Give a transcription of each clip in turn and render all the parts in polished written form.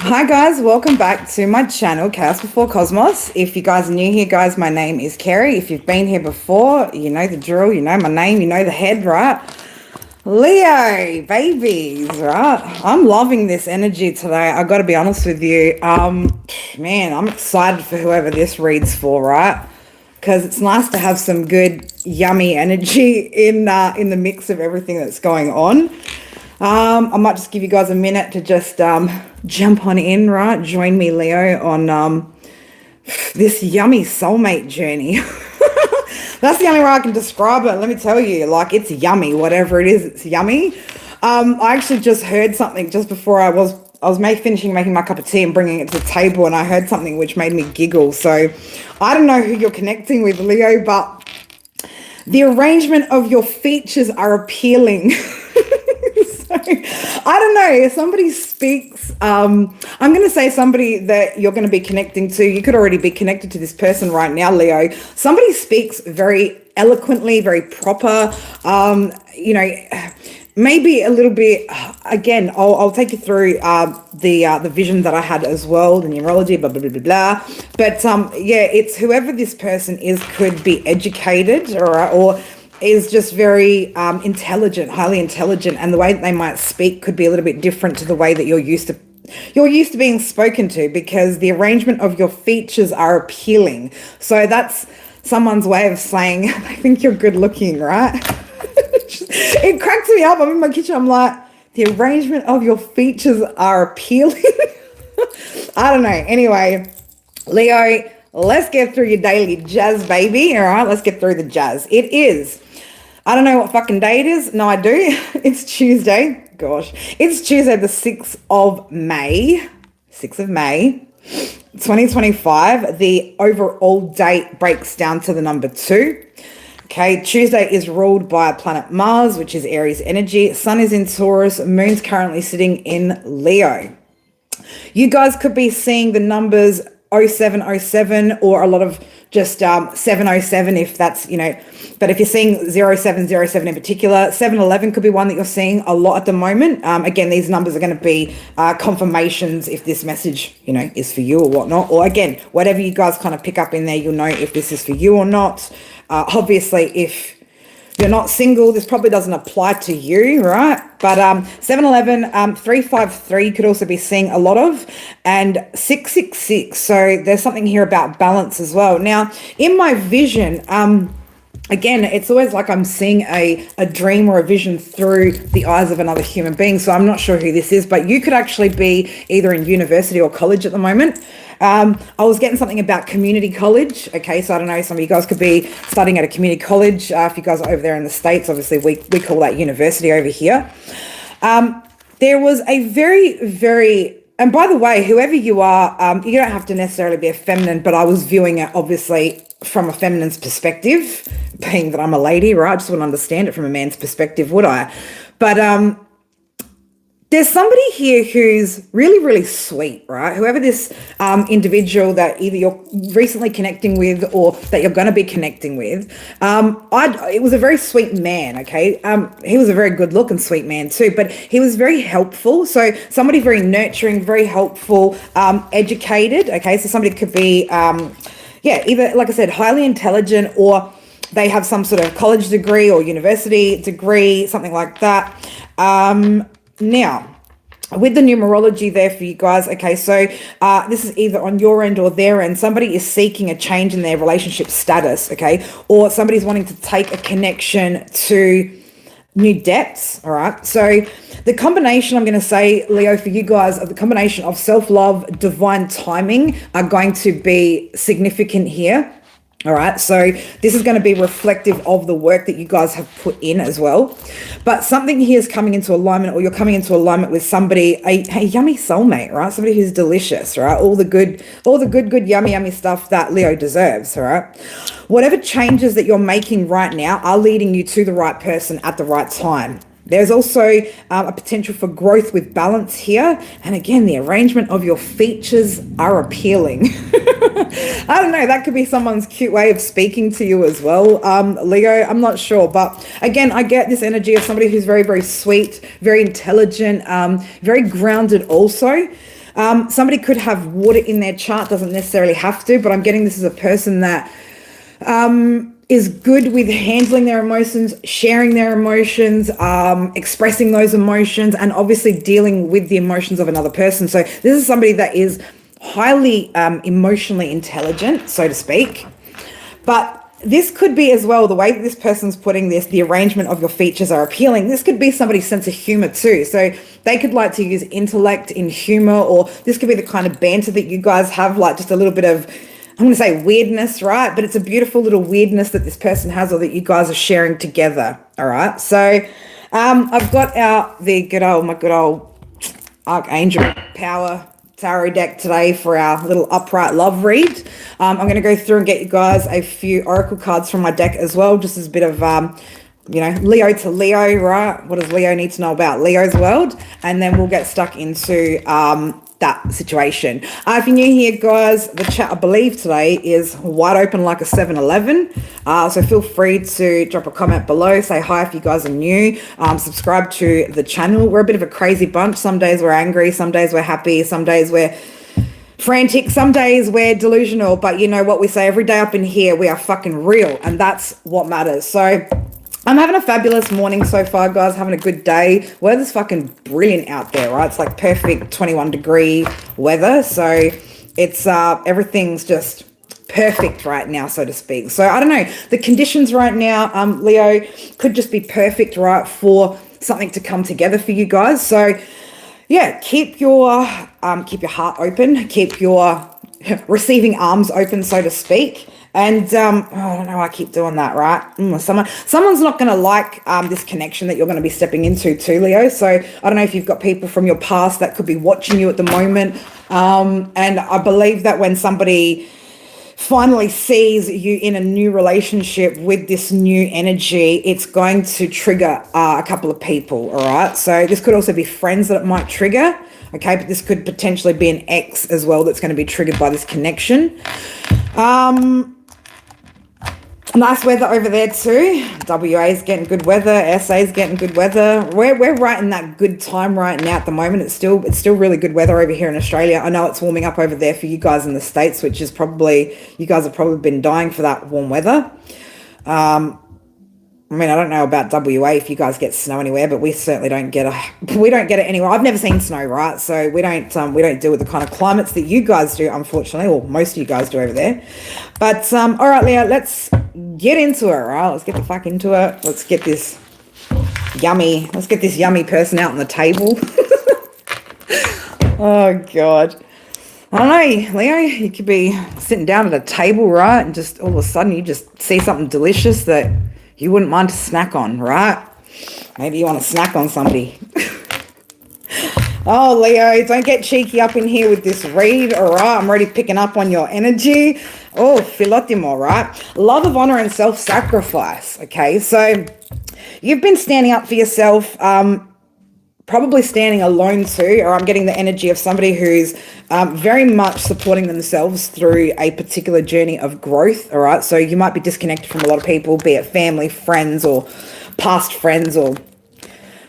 Hi guys, welcome back to my channel, Chaos Before Cosmos. If you guys are new here, guys, my name is Kerry. If you've been here before, you know the drill, you know my name, you know the head, right? Leo, babies, right? I'm loving this energy today. I got to be honest with you. Man, I'm excited for whoever this reads for, right? Because it's nice to have some good, yummy energy in the mix of everything that's going on. I might just give you guys a minute to just jump on in, right? Join me, Leo, on this yummy soulmate journey. That's the only way I can describe it. Let me tell you, like, it's yummy. Whatever it is, it's yummy. I actually just heard something just before I was finishing making my cup of tea and bringing it to the table, and I heard something which made me giggle. So I don't know who you're connecting with, Leo, but the arrangement of your features are appealing. I don't know, if somebody speaks, I'm going to say somebody that you're going to be connecting to. You could already be connected to this person right now, Leo. Somebody speaks very eloquently, very proper, maybe a little bit, again, I'll take you through the vision that I had as well, the numerology, blah, blah, blah, blah, blah. But it's whoever this person is could be educated, all right, or is just very intelligent, highly intelligent, and the way that they might speak could be a little bit different to the way that you're used to being spoken to, because the arrangement of your features are appealing. So that's someone's way of saying, I think you're good looking, right? It cracks me up. I'm in my kitchen, I'm like, the arrangement of your features are appealing. I don't know. Anyway, Leo, let's get through your daily jazz, baby. All right, let's get through the jazz. It is, I don't know what fucking day it is. No, I do. It's Tuesday. Gosh. It's Tuesday, the 6th of May. 6th of May, 2025. The overall date breaks down to the number 2. Okay, Tuesday is ruled by planet Mars, which is Aries energy. Sun is in Taurus. Moon's currently sitting in Leo. You guys could be seeing the numbers 0707 or a lot of just 707 if that's, but if you're seeing 0707 in particular, 711 could be one that you're seeing a lot at the moment. Again, these numbers are going to be confirmations if this message, is for you or whatnot. Or again, whatever you guys kind of pick up in there, you'll know if this is for you or not. Obviously, if you're not single, this probably doesn't apply to you, right? But 711, 353 could also be seeing a lot of, and 666. So there's something here about balance as well. Now, in my vision, again, it's always like I'm seeing a dream or a vision through the eyes of another human being. So I'm not sure who this is, but you could actually be either in university or college at the moment. I was getting something about community college. Okay, so I don't know, some of you guys could be studying at a community college. If you guys are over there in the States, obviously we call that university over here. There was a very, very, and by the way, whoever you are, you don't have to necessarily be a feminine, but I was viewing it obviously from a feminine's perspective, being that I'm a lady, right? I just wouldn't understand it from a man's perspective, would I? But there's somebody here who's really, really sweet, right? Whoever this individual that either you're recently connecting with or that you're going to be connecting with, it was a very sweet man, okay? He was a very good looking sweet man too, but he was very helpful. So somebody very nurturing, very helpful, educated, okay? So somebody could be, either, like I said, highly intelligent, or they have some sort of college degree or university degree, something like that. Now, with the numerology there for you guys, okay, so this is either on your end or their end. Somebody is seeking a change in their relationship status, okay, or somebody's wanting to take a connection to new depths, all right? So the combination, I'm going to say, Leo, for you guys, of the combination of self-love, divine timing are going to be significant here. All right, so this is going to be reflective of the work that you guys have put in as well. But something here is coming into alignment, or you're coming into alignment with somebody, a yummy soulmate, right? Somebody who's delicious, right? All the good, yummy stuff that Leo deserves, all right? Whatever changes that you're making right now are leading you to the right person at the right time. There's also a potential for growth with balance here. And again, the arrangement of your features are appealing. I don't know, that could be someone's cute way of speaking to you as well, Leo. I'm not sure. But again, I get this energy of somebody who's very, very sweet, very intelligent, very grounded also. Somebody could have water in their chart, doesn't necessarily have to, but I'm getting this as a person that is good with handling their emotions, sharing their emotions, expressing those emotions, and obviously dealing with the emotions of another person. So this is somebody that is highly emotionally intelligent, so to speak. But this could be as well, the way that this person's putting this, the arrangement of your features are appealing. This could be somebody's sense of humor too. So they could like to use intellect in humor, or this could be the kind of banter that you guys have, like just a little bit of, I'm going to say weirdness, right? But it's a beautiful little weirdness that this person has, or that you guys are sharing together. All right. So I've got out my good old Archangel Power Tarot deck today for our little upright love read. I'm going to go through and get you guys a few oracle cards from my deck as well, just as a bit of, Leo to Leo, right? What does Leo need to know about Leo's world? And then we'll get stuck into that situation. If you're new here, guys, the chat, I believe, today is wide open like a 7-Eleven. So feel free to drop a comment below, say hi if you guys are new, subscribe to the channel. We're a bit of a crazy bunch. Some days we're angry, some days we're happy, some days we're frantic, some days we're delusional, but you know what we say every day up in here, we are fucking real, and that's what matters. So I'm having a fabulous morning so far, guys, having a good day. Weather's fucking brilliant out there, right? It's like perfect 21-degree weather. So it's, everything's just perfect right now, so to speak. So I don't know, the conditions right now, Leo, could just be perfect, right, for something to come together for you guys. So yeah, keep your heart open, keep your receiving arms open, so to speak. And I don't know why I keep doing that, right? Someone's not going to like this connection that you're going to be stepping into too, Leo. So I don't know if you've got people from your past that could be watching you at the moment. And I believe that when somebody finally sees you in a new relationship with this new energy, it's going to trigger a couple of people, all right? So this could also be friends that it might trigger, okay? But this could potentially be an ex as well that's going to be triggered by this connection. Nice weather over there too. WA is getting good weather. SA is getting good weather. We're right in that good time right now at the moment. It's still really good weather over here in Australia. I know it's warming up over there for you guys in the States, which is probably, you guys have probably been dying for that warm weather. I mean, I don't know about WA if you guys get snow anywhere, but we certainly don't get it anywhere. I've never seen snow, right? So we don't deal with the kind of climates that you guys do, unfortunately, or most of you guys do over there. But all right, Leo, let's get into it, right? Let's get the fuck into it. Let's get this yummy person out on the table. Oh God. I don't know, Leo, you could be sitting down at a table, right? And just all of a sudden you just see something delicious that you wouldn't mind to snack on, right? Maybe you want to snack on somebody. Oh, Leo, don't get cheeky up in here with this read, all right? I'm already picking up on your energy. Oh, philotimo, right? Love of honor and self-sacrifice, okay? So you've been standing up for yourself, probably standing alone too, or I'm getting the energy of somebody who's very much supporting themselves through a particular journey of growth, all right? So you might be disconnected from a lot of people, be it family, friends, or past friends, or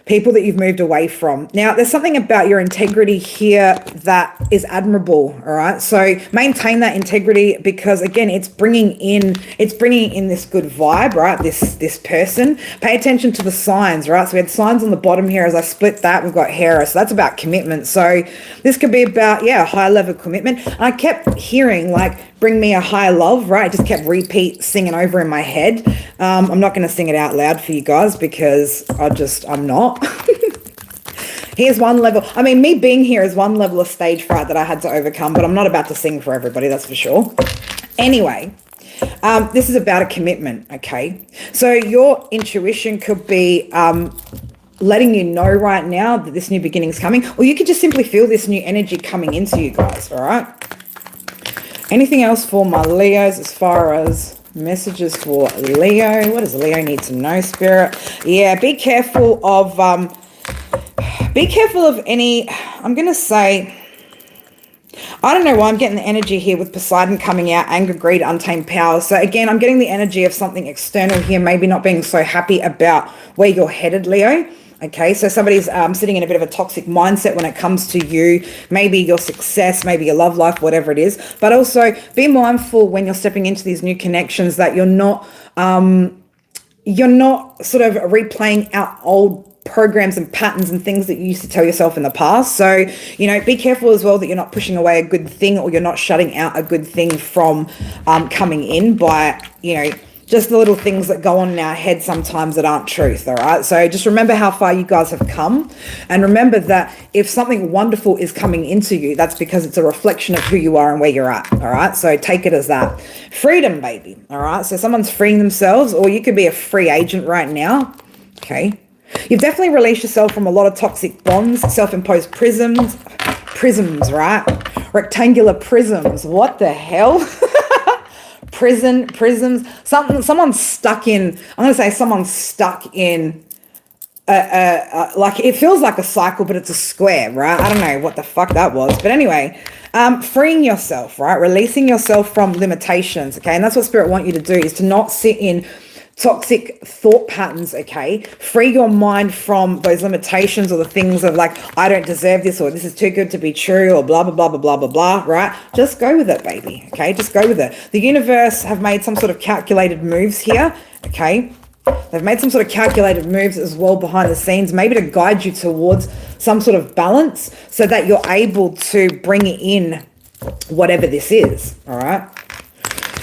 people that you've moved away from. Now, there's something about your integrity here that is admirable, all right? So maintain that integrity because, again, it's bringing in this good vibe, right? This person. Pay attention to the signs, right? So we had signs on the bottom here. As I split that, we've got Hera. So that's about commitment. So this could be about, yeah, a high level of commitment. And I kept hearing, like, bring me a higher love, right? I just kept singing over in my head. I'm not going to sing it out loud for you guys because I'm not. Here's one level. I mean, me being here is one level of stage fright that I had to overcome, but I'm not about to sing for everybody, that's for sure. Anyway, this is about a commitment, okay? So your intuition could be letting you know right now that this new beginning is coming, or you could just simply feel this new energy coming into you guys, all right? Anything else for my Leos as far as messages for Leo? What does Leo need to know, Spirit? Yeah, be careful of any, I'm going to say, I don't know why I'm getting the energy here with Poseidon coming out, anger, greed, untamed power. So again, I'm getting the energy of something external here, maybe not being so happy about where you're headed, Leo. Okay, so somebody's sitting in a bit of a toxic mindset when it comes to you, maybe your success, maybe your love life, whatever it is. But also be mindful when you're stepping into these new connections that you're not sort of replaying out old programs and patterns and things that you used to tell yourself in the past. So, be careful as well that you're not pushing away a good thing, or you're not shutting out a good thing from coming in by, just the little things that go on in our head sometimes that aren't truth, all right? So just remember how far you guys have come, and remember that if something wonderful is coming into you, that's because it's a reflection of who you are and where you're at, all right? So take it as that. Freedom, baby, all right? So someone's freeing themselves, or you could be a free agent right now, okay? You've definitely released yourself from a lot of toxic bonds, self-imposed prisms, right? Rectangular prisms, what the hell? Prisms, someone's stuck in, I'm going to say someone's stuck in, like, it feels like a cycle, but it's a square, right? I don't know what the fuck that was. But anyway, freeing yourself, right? Releasing yourself from limitations, okay? And that's what Spirit want you to do, is to not sit in toxic thought patterns, okay? Free your mind from those limitations, or the things of like, I don't deserve this, or this is too good to be true, or blah, blah, blah, blah, blah, blah, blah, right? Just go with it, baby, okay? Just go with it. The universe have made some sort of calculated moves here, okay? They've made some sort of calculated moves as well behind the scenes, maybe to guide you towards some sort of balance so that you're able to bring in whatever this is, all right?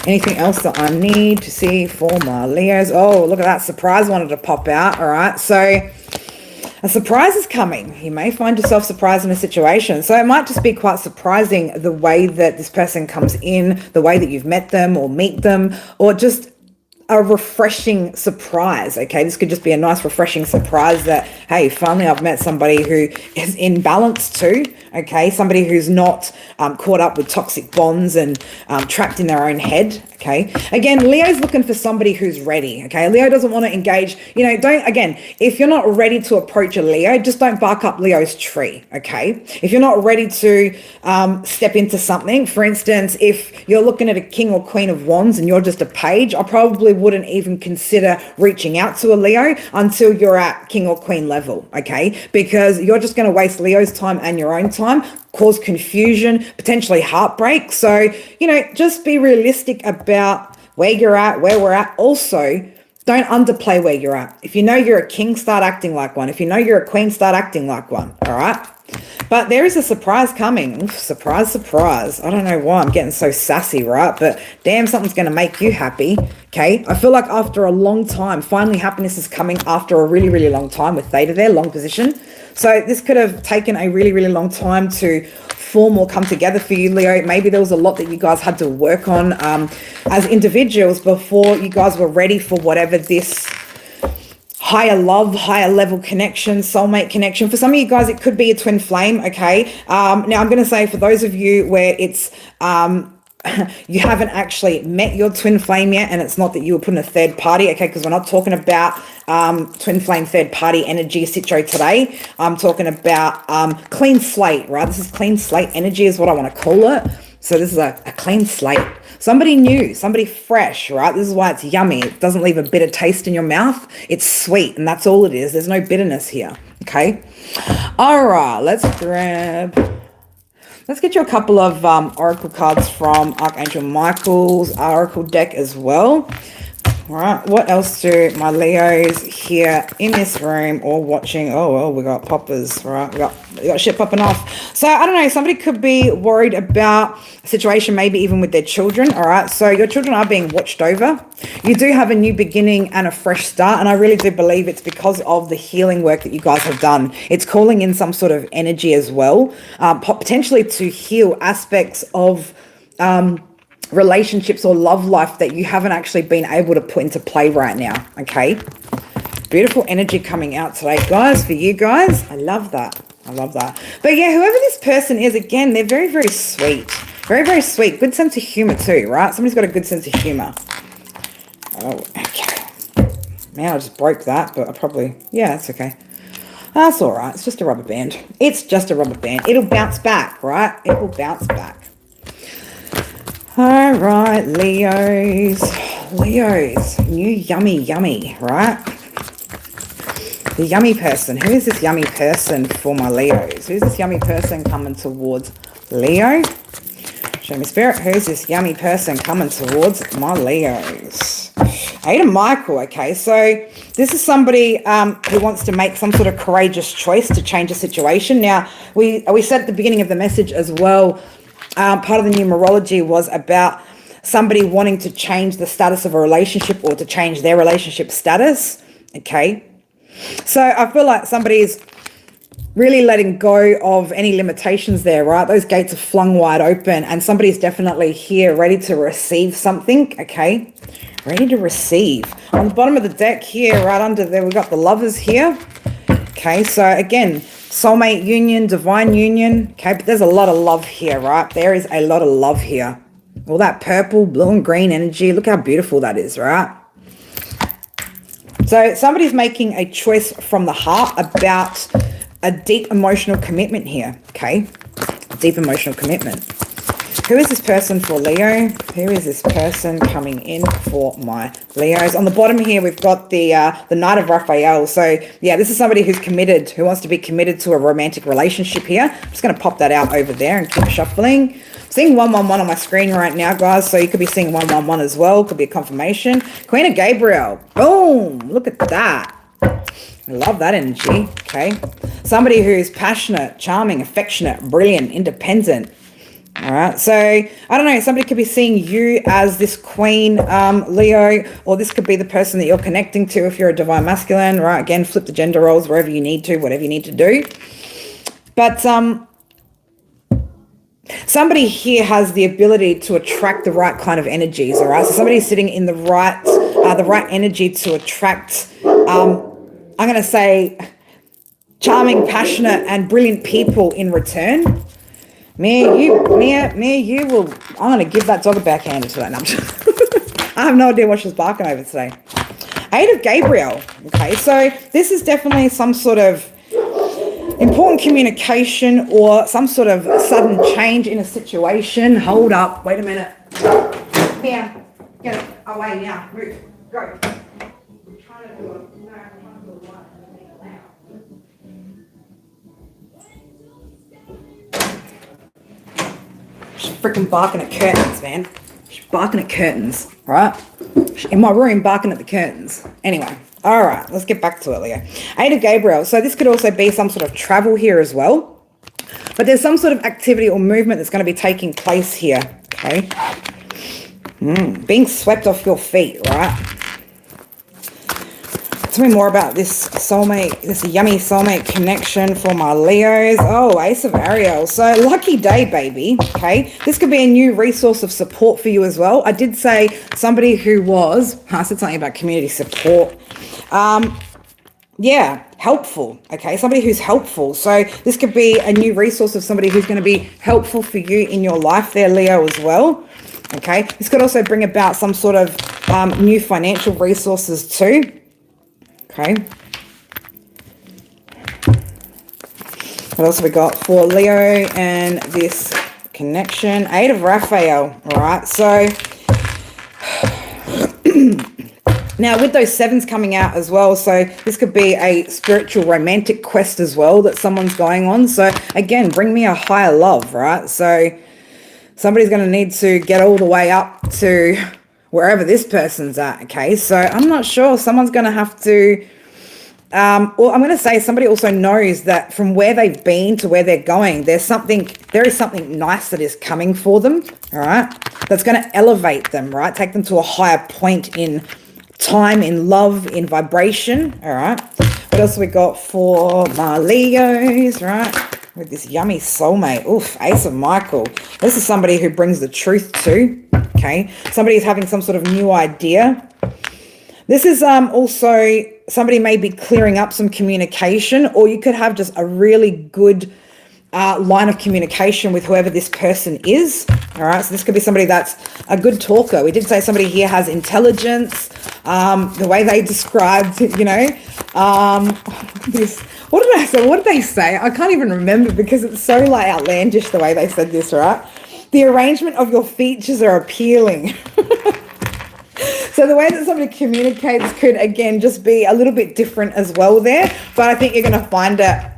Anything else that I need to see for my Leos? Oh, look at that. Surprise wanted to pop out. All right. So a surprise is coming. You may find yourself surprised in a situation. So it might just be quite surprising the way that this person comes in, the way that you've met them or meet them, or just a refreshing surprise, okay? This could just be a nice refreshing surprise that, hey, finally I've met somebody who is in balance too, okay? Somebody who's not caught up with toxic bonds and trapped in their own head, okay? Again, Leo's looking for somebody who's ready, okay? Leo doesn't want to engage, if you're not ready to approach a Leo, just don't bark up Leo's tree, okay? If you're not ready to step into something, for instance, if you're looking at a king or queen of wands and you're just a page, I probably wouldn't even consider reaching out to a Leo until you're at king or queen level, okay? Because you're just going to waste Leo's time and your own time, cause confusion, potentially heartbreak. So, just be realistic about where you're at, where we're at. Also, don't underplay where you're at. If you know you're a king, start acting like one. If you know you're a queen, start acting like one, all right? But there is a surprise coming. Oof, surprise, surprise. I don't know why I'm getting so sassy, right? But damn, something's going to make you happy, okay? I feel like after a long time, finally happiness is coming after a really, really long time with Theta there, long position. So this could have taken a really, really long time to form or come together for you, Leo. Maybe there was a lot that you guys had to work on as individuals before you guys were ready for whatever this higher love, higher level connection, soulmate connection. For some of you guys, it could be a twin flame, okay? Now, I'm going to say for those of you where it's you haven't actually met your twin flame yet, and it's not that you were putting a third party, okay? Because we're not talking about twin flame third party energy sitro today. I'm talking about clean slate, right? This is clean slate energy is what I want to call it. So this is a clean slate. Somebody new, somebody fresh, right? This is why it's yummy. It doesn't leave a bitter taste in your mouth. It's sweet, and that's all it is. There's no bitterness here, okay? All right, let's get you a couple of oracle cards from Archangel Michael's oracle deck as well. All right, what else do my Leos here in this room or watching? Oh, well, we got poppers, right? We got shit popping off. So, I don't know, somebody could be worried about a situation, maybe even with their children, all right? So, your children are being watched over. You do have a new beginning and a fresh start, and I really do believe it's because of the healing work that you guys have done. It's calling in some sort of energy as well, potentially to heal aspects of relationships or love life that you haven't actually been able to put into play right now, okay? Beautiful energy coming out today, guys, for you guys. I love that. I love that. But yeah, whoever this person is, again, they're very, very sweet. Very, very sweet. Good sense of humor too, right? Somebody's got a good sense of humor. Oh, okay. Man, I just broke that, but I probably, yeah, that's okay. That's all right. It's just a rubber band. It's just a rubber band. It'll bounce back, right? It will bounce back. All right, Leos, new yummy, right? The yummy person. Who is this yummy person for my Leos? Who's this yummy person coming towards Leo? Show me spirit. Who's this yummy person coming towards my Leos? Ada Michael. Okay, so this is somebody who wants to make some sort of courageous choice to change a situation. Now, we said at the beginning of the message as well, part of the numerology was about somebody wanting to change the status of a relationship or to change their relationship status. Okay, so I feel like somebody's really letting go of any limitations there, right? Those gates are flung wide open and somebody's definitely here ready to receive something, okay? Ready to receive. On the bottom of the deck here, right under there, we've got the lovers here. Okay, so again, soulmate union, divine union. Okay, but there's a lot of love here, right? There is a lot of love here. All that purple, blue and green energy. Look how beautiful that is, right? So somebody's making a choice from the heart about a deep emotional commitment here, okay? Deep emotional commitment. Who is this person for Leo? Who is this person coming in for my Leos? On the bottom here, we've got the Knight of Raphael. So, yeah, this is somebody who's committed, who wants to be committed to a romantic relationship here. I'm just going to pop that out over there and keep shuffling. I'm seeing 111 on my screen right now, guys, so you could be seeing 111 as well. Could be a confirmation. Queen of Gabriel. Boom! Look at that. I love that energy, okay? Somebody who's passionate, charming, affectionate, brilliant, independent. All right, so I don't know, somebody could be seeing you as this queen, Leo, or this could be the person that you're connecting to if you're a divine masculine, right? Again, flip the gender roles wherever you need to, whatever you need to do. But somebody here has the ability to attract the right kind of energies, all right? So somebody's sitting in the right energy to attract, I'm going to say, charming, passionate, and brilliant people in return. Me, you will. I'm going to give that dog a backhand to that. No, I have no idea what she's barking over today. Eight of Gabriel. Okay, so this is definitely some sort of important communication or some sort of sudden change in a situation. Hold up. Wait a minute. Here. Get it away now. Move. Go. I'm trying to do it. She's freaking barking at curtains, man. She's barking at curtains, right? She's in my room barking at the curtains. Anyway, all right, let's get back to it, Leo. Eight of Gabriel. So this could also be some sort of travel here as well. But there's some sort of activity or movement that's going to be taking place here, okay? Being swept off your feet, right? Tell me more about this soulmate, this yummy soulmate connection for my Leos. Oh, Ace of Ariel. So lucky day, baby. Okay. This could be a new resource of support for you as well. I did say somebody who was, I said something about community support. Yeah, helpful. Okay. Somebody who's helpful. So this could be a new resource of somebody who's going to be helpful for you in your life there, Leo, as well. Okay. This could also bring about some sort of new financial resources too. Okay. What else have we got for Leo and this connection? Eight of Raphael. All right. So now with those sevens coming out as well, so this could be a spiritual romantic quest as well that someone's going on. So again, bring me a higher love, right? So somebody's going to need to get all the way up to wherever this person's at, okay? So I'm not sure. Someone's going to have to, or I'm going to say somebody also knows that from where they've been to where they're going, there is something nice that is coming for them, all right? That's going to elevate them, right? Take them to a higher point in time, in love, in vibration, all right? What else have we got for my Leos, right? With this yummy soulmate. Oof, Ace of Michael. This is somebody who brings the truth to, okay? Somebody is having some sort of new idea. This is also somebody may be clearing up some communication, or you could have just a really good line of communication with whoever this person is. All right, so this could be somebody that's a good talker. We did say somebody here has intelligence, the way they described, you know, this. What did I say? What did they say? I can't even remember because it's so like outlandish the way they said this, right? The arrangement of your features are appealing. So the way that somebody communicates could, again, just be a little bit different as well there. But I think you're going to find it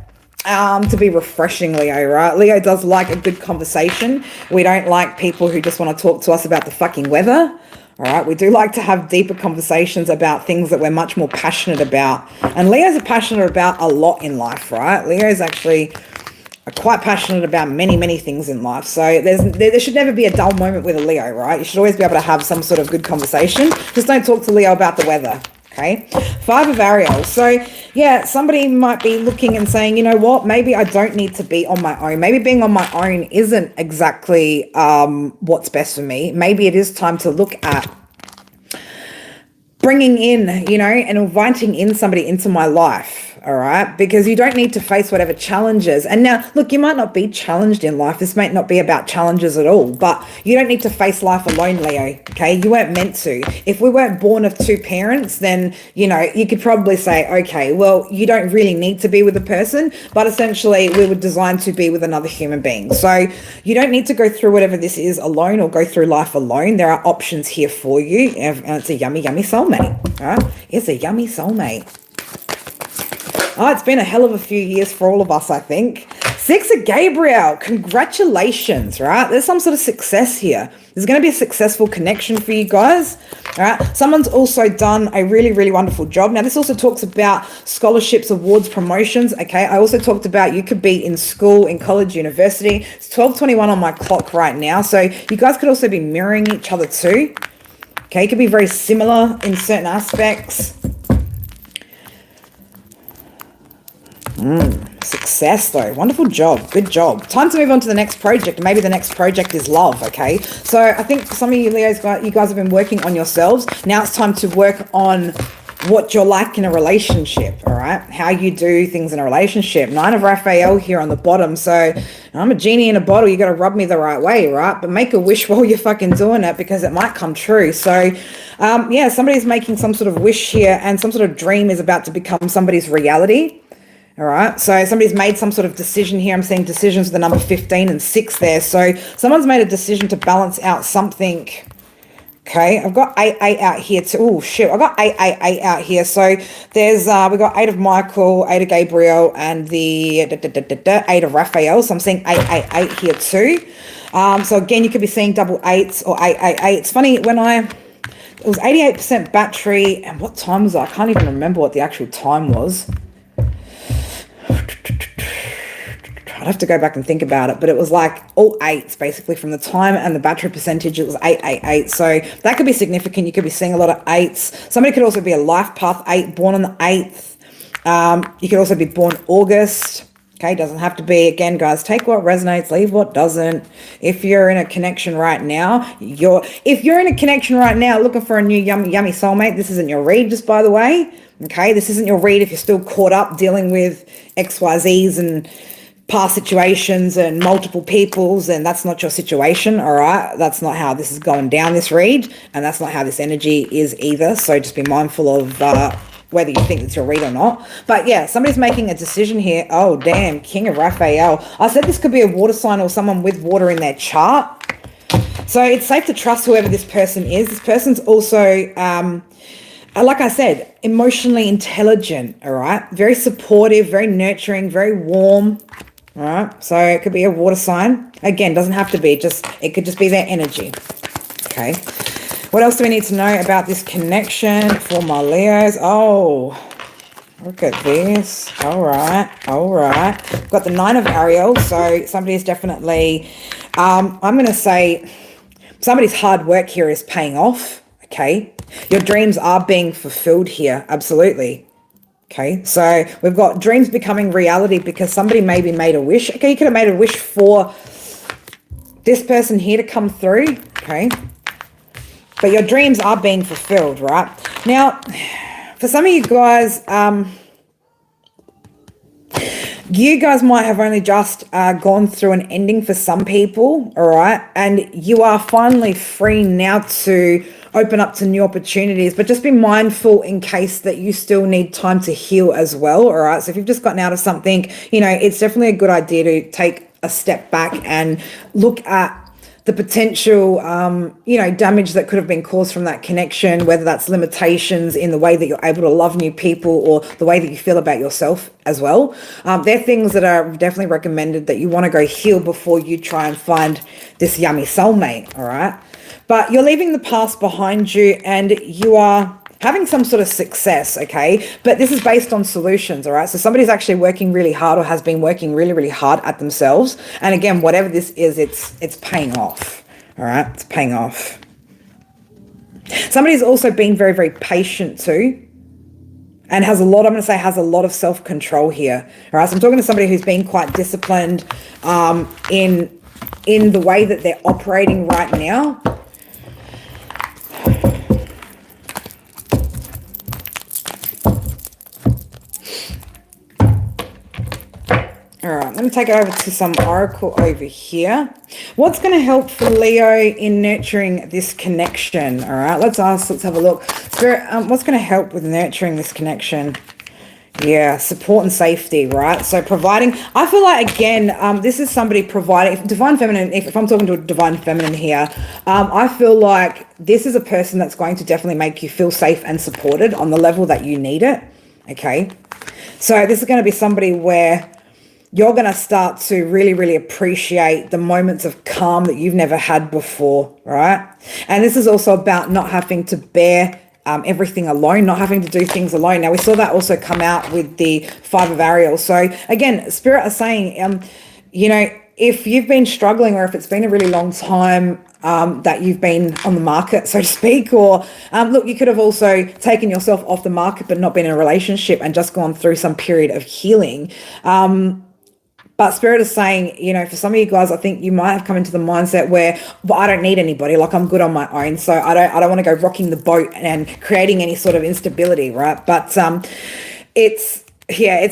to be refreshing, Leo, right? Leo does like a good conversation. We don't like people who just want to talk to us about the fucking weather. All right, we do like to have deeper conversations about things that we're much more passionate about. And Leos are passionate about a lot in life, right? Leos actually are quite passionate about many, many things in life. So there should never be a dull moment with a Leo, right? You should always be able to have some sort of good conversation. Just don't talk to Leo about the weather. Okay, 5 of Ariel. So yeah, somebody might be looking and saying, you know what, maybe I don't need to be on my own. Maybe being on my own isn't exactly what's best for me. Maybe it is time to look at bringing in, you know, and inviting in somebody into my life. All right, because you don't need to face whatever challenges. And now, look, you might not be challenged in life. This might not be about challenges at all, but you don't need to face life alone, Leo. Okay, you weren't meant to. If we weren't born of 2 parents, then, you know, you could probably say, okay, well, you don't really need to be with a person, but essentially we were designed to be with another human being. So you don't need to go through whatever this is alone or go through life alone. There are options here for you, and it's a yummy, yummy soulmate. All right, it's a yummy soulmate. Oh, it's been a hell of a few years for all of us, I think. 6 of Gabriel, congratulations, right? There's some sort of success here. There's going to be a successful connection for you guys, all right? Someone's also done a really, really wonderful job. Now, this also talks about scholarships, awards, promotions, okay? I also talked about you could be in school, in college, university. It's 12:21 on my clock right now, so you guys could also be mirroring each other too, okay? It could be very similar in certain aspects. Success though. Wonderful job. Good job. Time to move on to the next project. Maybe the next project is love, okay? So I think for some of you Leos, you guys have been working on yourselves. Now it's time to work on what you're like in a relationship, all right? How you do things in a relationship. 9 of Raphael here on the bottom. So I'm a genie in a bottle. You got to rub me the right way, right? But make a wish while you're fucking doing it because it might come true. So yeah, somebody's making some sort of wish here and some sort of dream is about to become somebody's reality. All right, so somebody's made some sort of decision here. I'm seeing decisions with the number 15 and 6 there. So someone's made a decision to balance out something. Okay, I've got 8 out here too. Oh, shit, I've got 8 out here. So there's, we've got 8 of Michael, 8 of Gabriel, and the 8 of Raphael. So I'm seeing 8 here too. So again, you could be seeing double 8s or 8. It's funny, when it was 88% battery, and what time was it? I can't even remember what the actual time was. I'd have to go back and think about it, but it was like all 8s basically from the time and the battery percentage. It was 8. So that could be significant. You could be seeing a lot of 8s. Somebody could also be a life path 8, born on the 8th. You could also be born August. Okay, doesn't have to be. Again, guys, take what resonates, leave what doesn't. If you're in a connection right now, looking for a new yummy soulmate, this isn't your read, just by the way. Okay, this isn't your read if you're still caught up dealing with XYZs and past situations and multiple peoples, and that's not your situation, all right? That's not how this is going down, this read, and that's not how this energy is either. So just be mindful of whether you think it's your read or not. But yeah, somebody's making a decision here. Oh, damn, King of Raphael. I said this could be a water sign or someone with water in their chart. So it's safe to trust whoever this person is. This person's also, like I said, emotionally intelligent, all right? Very supportive, very nurturing, very warm, all right? So it could be a water sign. Again, doesn't have to be, it could just be their energy, okay? What else do we need to know about this connection for my Leos? Oh, look at this. All right. We've got the 9 of Ariel. So somebody's definitely, I'm going to say somebody's hard work here is paying off, okay? Your dreams are being fulfilled here, absolutely. Okay, so we've got dreams becoming reality because somebody maybe made a wish. Okay, you could have made a wish for this person here to come through, okay? But your dreams are being fulfilled, right? Now, for some of you guys, you guys might have only just gone through an ending for some people, all right? And you are finally free now to open up to new opportunities, but just be mindful in case that you still need time to heal as well, all right? So if you've just gotten out of something, you know, it's definitely a good idea to take a step back and look at the potential, damage that could have been caused from that connection, whether that's limitations in the way that you're able to love new people or the way that you feel about yourself as well. They're things that are definitely recommended that you want to go heal before you try and find this yummy soulmate, all right? But you're leaving the past behind you and you are having some sort of success, okay? But this is based on solutions, all right? So somebody's actually working really hard or has been working really, really hard at themselves. And again, whatever this is, it's paying off, all right? It's paying off. Somebody's also been very, very patient too, and has a lot, I'm going to say, has a lot of self-control here, all right? So I'm talking to somebody who's been quite disciplined in the way that they're operating right now. All right, let me take it over to some oracle over here. What's going to help for Leo in nurturing this connection? All right, let's have a look. Spirit, what's going to help with nurturing this connection? Yeah, support and safety, right? So providing, I feel like, again, this is somebody providing, divine feminine, if I'm talking to a divine feminine here, I feel like this is a person that's going to definitely make you feel safe and supported on the level that you need it, okay? So this is going to be somebody where you're going to start to really, really appreciate the moments of calm that you've never had before, right? And this is also about not having to bear everything alone, not having to do things alone. Now, we saw that also come out with the Five of Ariel. So again, Spirit are saying, if you've been struggling or if it's been a really long time that you've been on the market, so to speak, or look, you could have also taken yourself off the market but not been in a relationship and just gone through some period of healing. But Spirit is saying, for some of you guys, I think you might have come into the mindset where, well, I don't need anybody, like I'm good on my own. So I don't want to go rocking the boat and creating any sort of instability, right? But it's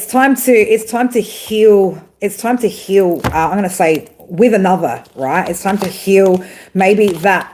time to heal. It's time to heal. I'm going to say with another, right? It's time to heal maybe that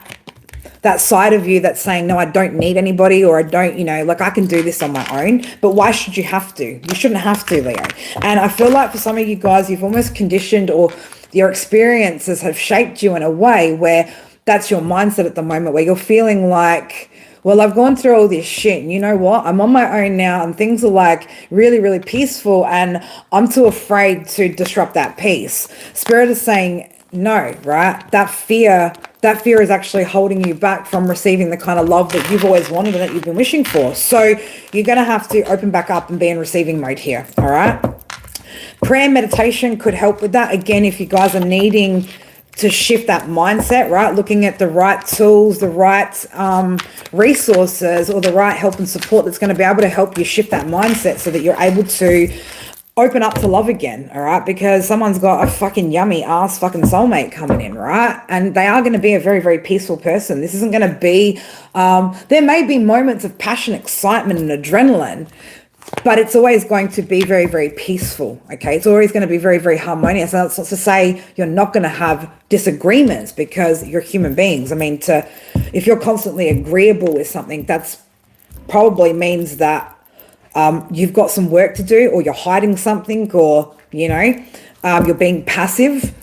side of you that's saying, no, I don't need anybody, or I don't, I can do this on my own. But why should you have to? You shouldn't have to, Leo. And I feel like for some of you guys, you've almost conditioned, or your experiences have shaped you in a way where that's your mindset at the moment, where you're feeling like, well, I've gone through all this shit, and you know what? I'm on my own now, and things are like really, really peaceful, and I'm too afraid to disrupt that peace. Spirit is saying, no, right? That fear is actually holding you back from receiving the kind of love that you've always wanted and that you've been wishing for. So you're going to have to open back up and be in receiving mode here, all right? Prayer and meditation could help with that. Again, if you guys are needing to shift that mindset, right? Looking at the right tools, the right resources, or the right help and support that's going to be able to help you shift that mindset so that you're able to open up to love again, all right? Because someone's got a fucking yummy ass fucking soulmate coming in, right? And they are going to be a very, very peaceful person. This isn't going to be, there may be moments of passion, excitement, and adrenaline, but it's always going to be very, very peaceful, okay? It's always going to be very, very harmonious. And that's not to say you're not going to have disagreements, because you're human beings. I mean, if you're constantly agreeable with something, that's probably means that you've got some work to do, or you're hiding something, or, you're being passive.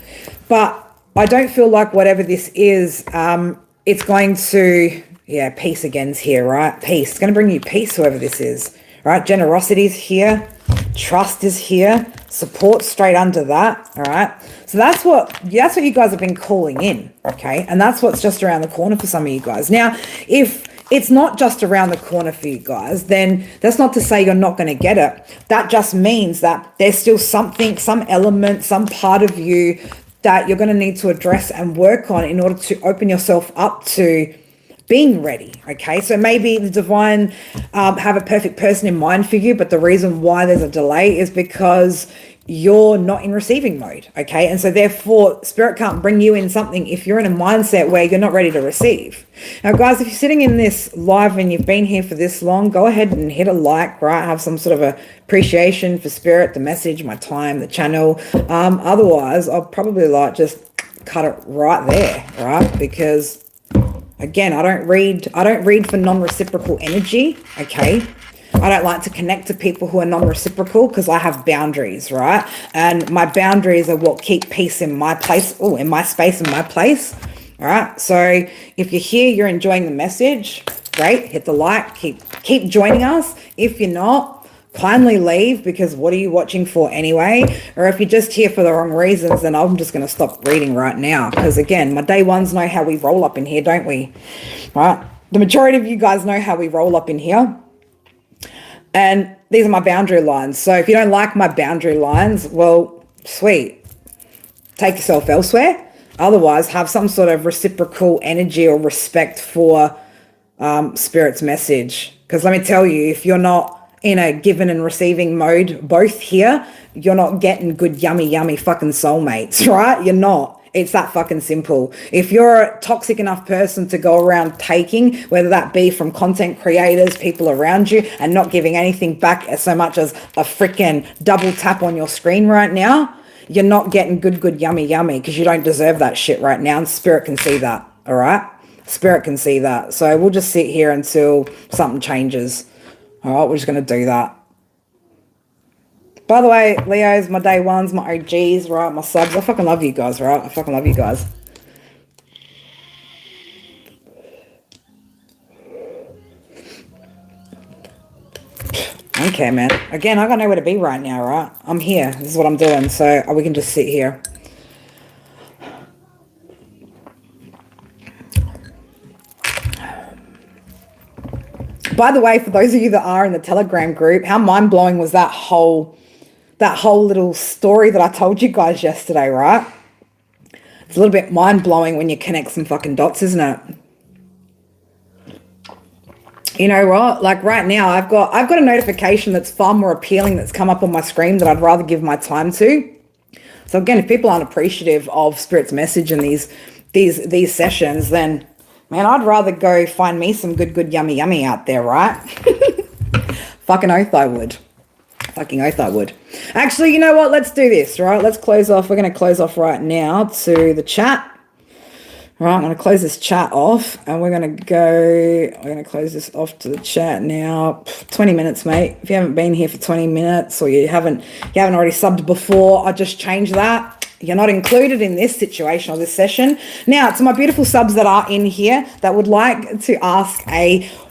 But I don't feel like whatever this is, it's going to, peace again's here, right? Peace. It's going to bring you peace, whoever this is, right? Generosity is here. Trust is here. Support straight under that, all right? So that's what you guys have been calling in, okay? And that's what's just around the corner for some of you guys. Now, if it's not just around the corner for you guys, then that's not to say you're not going to get it. That just means that there's still something, some element, some part of you that you're going to need to address and work on in order to open yourself up to being ready, okay? So maybe the divine have a perfect person in mind for you, but the reason why there's a delay is because you're not in receiving mode, okay? And so therefore, Spirit can't bring you in something if you're in a mindset where you're not ready to receive. Now, guys, if you're sitting in this live and you've been here for this long, go ahead and hit a like, right? Have some sort of appreciation for Spirit, the message, my time, the channel. Otherwise, I'll probably just cut it right there, right? Because again, I don't read for non-reciprocal energy, okay? I don't like to connect to people who are non-reciprocal because I have boundaries, right? And my boundaries are what keep peace in my place, in my space, in my place. All right. So if you're here, you're enjoying the message, great. Hit the like. Keep joining us. If you're not, kindly leave, because what are you watching for anyway? Or if you're just here for the wrong reasons, then I'm just going to stop reading right now. Because again, my day ones know how we roll up in here, don't we? All right. The majority of you guys know how we roll up in here. And these are my boundary lines. So if you don't like my boundary lines, well, sweet. Take yourself elsewhere. Otherwise, have some sort of reciprocal energy or respect for Spirit's message. Because let me tell you, if you're not in a giving and receiving mode both here, you're not getting good, yummy fucking soulmates, right? You're not. It's that fucking simple. If you're a toxic enough person to go around taking, whether that be from content creators, people around you, and not giving anything back so much as a freaking double tap on your screen right now, you're not getting good, yummy, because you don't deserve that shit right now. And Spirit can see that, all right? Spirit can see that. So we'll just sit here until something changes. All right, we're just going to do that. By the way, Leos, my day ones, my OGs, right? My subs. I fucking love you guys, right? I fucking love you guys. Okay, man. Again, I got nowhere to be right now, right? I'm here. This is what I'm doing. So we can just sit here. By the way, for those of you that are in the Telegram group, how mind-blowing was that whole little story that I told you guys yesterday, right? It's a little bit mind-blowing when you connect some fucking dots, isn't it? You know what? Like right now, I've got a notification that's far more appealing that's come up on my screen that I'd rather give my time to. So again, if people aren't appreciative of Spirit's message in these sessions, then man, I'd rather go find me some good yummy out there, right? Fucking oath I would. Fucking oath I would. Actually, you know what? Let's do this, right? Let's close off. We're going to close off right now to the chat. Right, I'm going to close this chat off and we're going to close this off to the chat now. 20 minutes, mate. If you haven't been here for 20 minutes or you haven't already subbed before, I'll just change that. You're not included in this situation or this session. Now, to my beautiful subs that are in here that would like to ask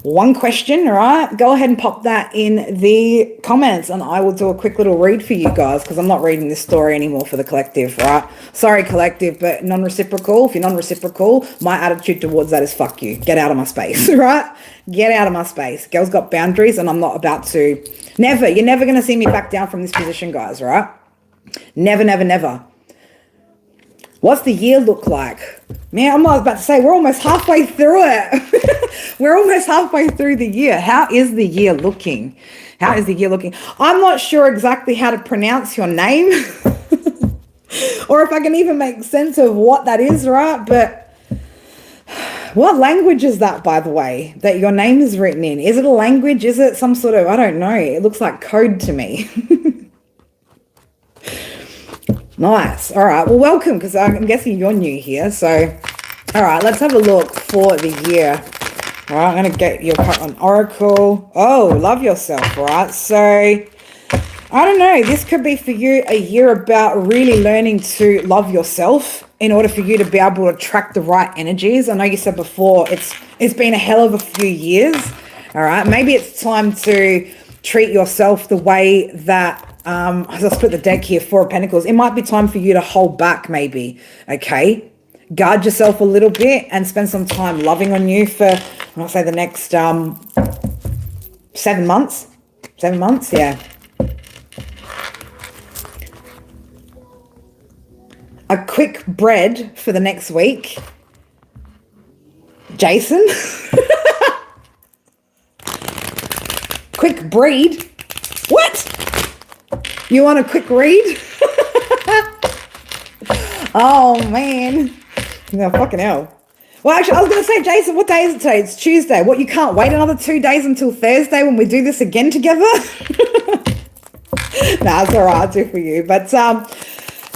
one question, all right, go ahead and pop that in the comments and I will do a quick little read for you guys because I'm not reading this story anymore for the collective, right? Sorry, collective, but non-reciprocal. If you're non-reciprocal, my attitude towards that is fuck you. Get out of my space, right? Get out of my space. Girls got boundaries and I'm not about to. Never. You're never going to see me back down from this position, guys, right? Never. What's the year look like? Man, I'm not about to say, we're almost halfway through it. We're almost halfway through the year. How is the year looking? How is the year looking? I'm not sure exactly how to pronounce your name or if I can even make sense of what that is, right? But what language is that, by the way, that your name is written in? Is it a language? Is it some sort of, I don't know. It looks like code to me. Nice. All right. Well, welcome, because I'm guessing you're new here. So, all right, let's have a look for the year. All right, I'm going to get your cut on Oracle. Oh, love yourself. All right. So, I don't know. This could be for you a year about really learning to love yourself in order for you to be able to attract the right energies. I know you said before it's been a hell of a few years. All right. Maybe it's time to treat yourself the way that as I split the deck here, Four of Pentacles, it might be time for you to hold back maybe, okay? Guard yourself a little bit and spend some time loving on you for, I'll say the next 7 months. 7 months, yeah. A quick bread for the next week. Jason? Quick breed? What? You want a quick read? Oh, man. No, fucking hell. Well, actually, I was going to say, Jason, what day is it today? It's Tuesday. What, you can't wait another 2 days until Thursday when we do this again together? Nah, it's all right. I'll do it for you. But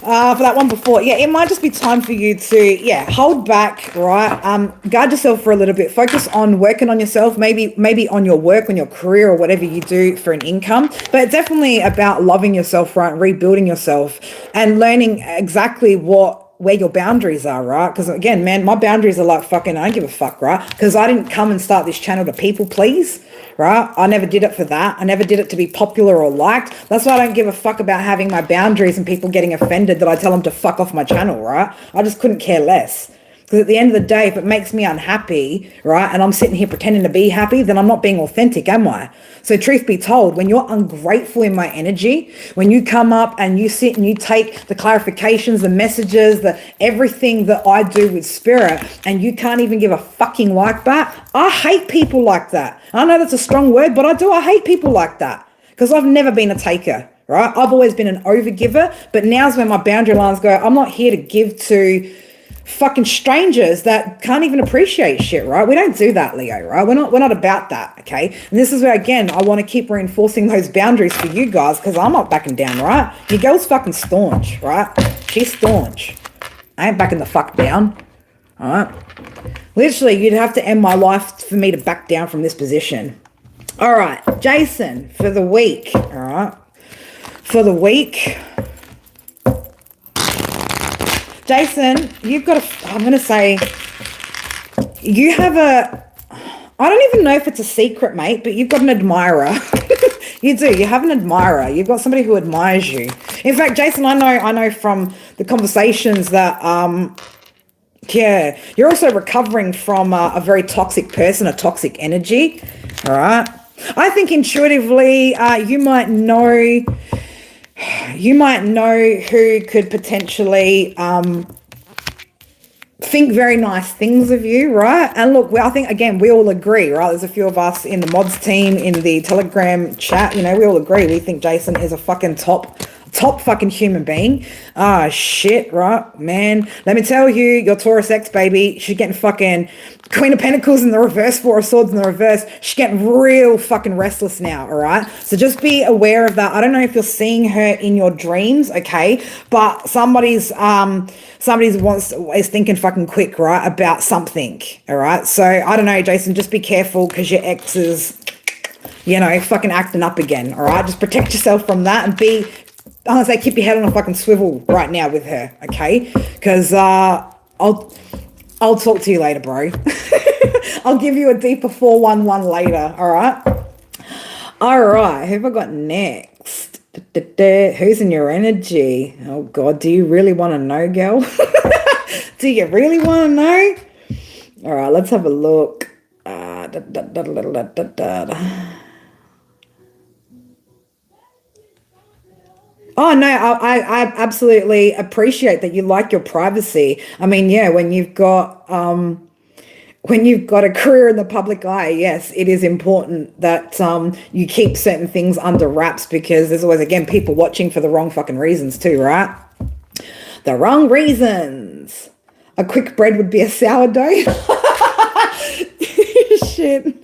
for that one before, yeah, it might just be time for you to, hold back, right? Guard yourself for a little bit. Focus on working on yourself, maybe on your work, on your career, or whatever you do for an income. But it's definitely about loving yourself, right? Rebuilding yourself and learning exactly what where your boundaries are, right? Because again, man, my boundaries are like fucking, I don't give a fuck, right? Because I didn't come and start this channel to people please, right? I never did it for that. I never did it to be popular or liked. That's why I don't give a fuck about having my boundaries and people getting offended that I tell them to fuck off my channel, right? I just couldn't care less. Because at the end of the day, if it makes me unhappy, right, and I'm sitting here pretending to be happy, then I'm not being authentic, am I? So truth be told, when you're ungrateful in my energy, when you come up and you sit and you take the clarifications, the messages, the everything that I do with spirit, and you can't even give a fucking like back, I hate people like that. I know that's a strong word, but I hate people like that. Because I've never been a taker, right? I've always been an overgiver, but now's when my boundary lines go, I'm not here to give to fucking strangers that can't even appreciate shit, right? We don't do that, Leo, right? We're not about that, okay? And this is where, again, I want to keep reinforcing those boundaries for you guys because I'm not backing down, right? Your girl's fucking staunch, right? She's staunch. I ain't backing the fuck down, all right? Literally, you'd have to end my life for me to back down from this position. All right, Jason, for the week, all right? For the week... Jason, you've got I'm going to say, you have I don't even know if it's a secret, mate, but you've got an admirer. You do. You have an admirer. You've got somebody who admires you. In fact, Jason, I know from the conversations that, yeah, you're also recovering from a very toxic person, a toxic energy. All right. I think intuitively, you might know who could potentially think very nice things of you, right? And look, I think, again, we all agree, right? There's a few of us in the mods team, in the Telegram chat, you know, we all agree. We think Jason is a fucking top fucking human being. Ah, shit, right? Man, let me tell you, your Taurus X, baby, she's getting fucking Queen of Pentacles in the reverse, Four of Swords in the reverse. She's getting real fucking restless now, all right? So just be aware of that. I don't know if you're seeing her in your dreams, okay? But somebody's is thinking fucking quick, right, about something, all right? So I don't know, Jason, just be careful because your ex is, you know, fucking acting up again, all right? Just protect yourself from that and be... I'm going to say keep your head on a fucking swivel right now with her, okay? Because I'll talk to you later, bro. I'll give you a deeper 411 later, all right? All right, who have I got next? Who's in your energy? Oh, God, do you really want to know, girl? Do you really want to know? All right, let's have a look. Oh, no, I absolutely appreciate that you like your privacy. I mean, yeah, when you've got a career in the public eye, yes, it is important that you keep certain things under wraps because there's always, again, people watching for the wrong fucking reasons too, right? The wrong reasons. A quick bread would be a sourdough. Shit.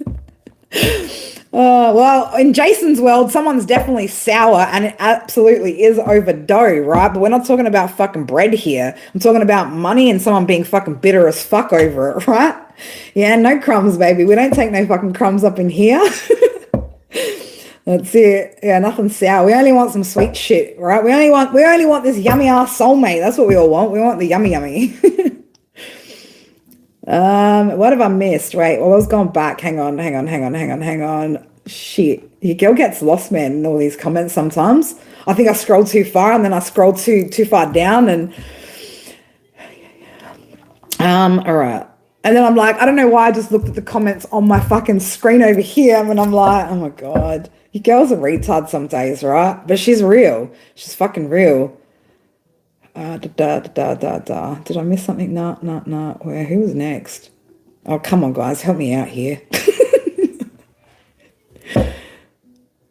Well, in Jason's world, someone's definitely sour and it absolutely is over dough, right? But we're not talking about fucking bread here. I'm talking about money and someone being fucking bitter as fuck over it, right? Yeah, no crumbs, baby. We don't take no fucking crumbs up in here. That's it. Yeah, nothing sour. We only want some sweet shit, right? We only want this yummy ass soulmate. That's what we all want. We want the yummy yummy. What have I missed? Wait, well, I was going back. Hang on. Shit. Your girl gets lost, man, in all these comments sometimes. I think I scrolled too far and then I scrolled too far down and all right. And then I'm like, I don't know why I just looked at the comments on my fucking screen over here and I'm like, oh my God. Your girl's a retard some days, right? But she's real. She's fucking real. Did I miss something? No. Where? Who was next? Oh, come on, guys. Help me out here.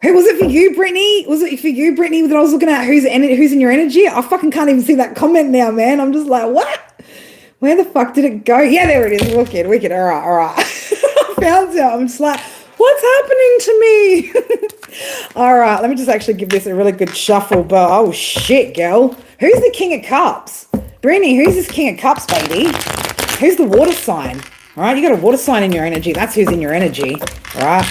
Who was it for you, Brittany? Was it for you, Brittany, that I was looking at who's in your energy? I fucking can't even see that comment now, man. I'm just like, what? Where the fuck did it go? Yeah, there it is. Wicked. All right. I found it. I'm just like, what's happening to me? All right, let me just actually give this a really good shuffle. But oh shit, girl. Who's the King of Cups? Brittany, who's this King of Cups, baby? Who's the water sign? All right, you got a water sign in your energy. That's who's in your energy. All right.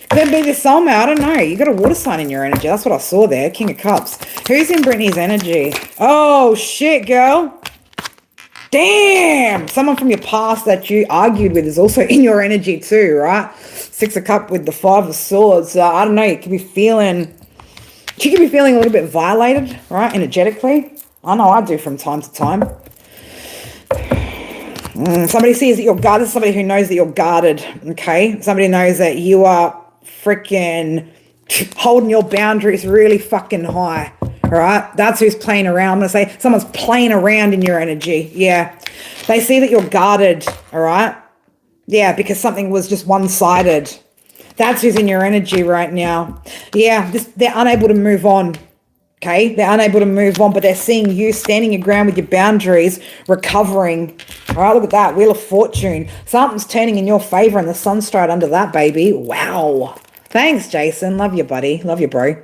Could be the soulmate. I don't know. You got a water sign in your energy. That's what I saw there. King of Cups. Who's in Brittany's energy? Oh, shit, girl. Damn. Someone from your past that you argued with is also in your energy too, right? Six of Cups with the Five of Swords. I don't know. You could be feeling... She could be feeling a little bit violated, right? Energetically. I know I do from time to time. Somebody sees that you're guarded. Somebody who knows that you're guarded, okay? Somebody knows that you are freaking holding your boundaries really fucking high, all right? That's who's playing around. I'm going to say someone's playing around in your energy, yeah. They see that you're guarded, all right? Yeah, because something was just one-sided. That's who's in your energy right now. Yeah, they're unable to move on. Okay, they're unable to move on, but they're seeing you standing your ground with your boundaries, recovering. All right, look at that. Wheel of Fortune. Something's turning in your favor and the sun's straight under that, baby. Wow. Thanks, Jason. Love you, buddy. Love you, bro.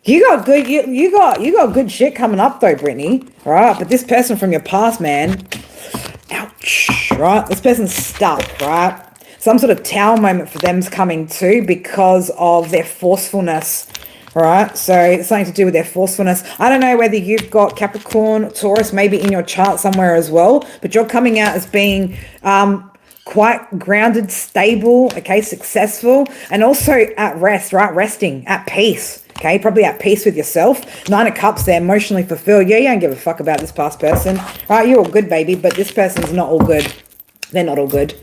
You got good, you got good shit coming up though, Brittany. All right, but this person from your past, man. Ouch. Right? This person's stuck, right? Some sort of tower moment for them's coming too because of their forcefulness. All right, so it's something to do with their forcefulness. I don't know whether you've got Capricorn, Taurus, maybe in your chart somewhere as well, but you're coming out as being quite grounded, stable, okay, successful, and also at rest, right? Resting, at peace, okay? Probably at peace with yourself. Nine of Cups, they're emotionally fulfilled. Yeah, you don't give a fuck about this past person. Right, you're all good, baby, but this person's not all good. They're not all good.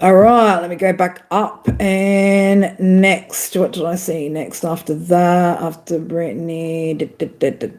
All right, let me go back up. And next, what did I see next after that? After Brittany.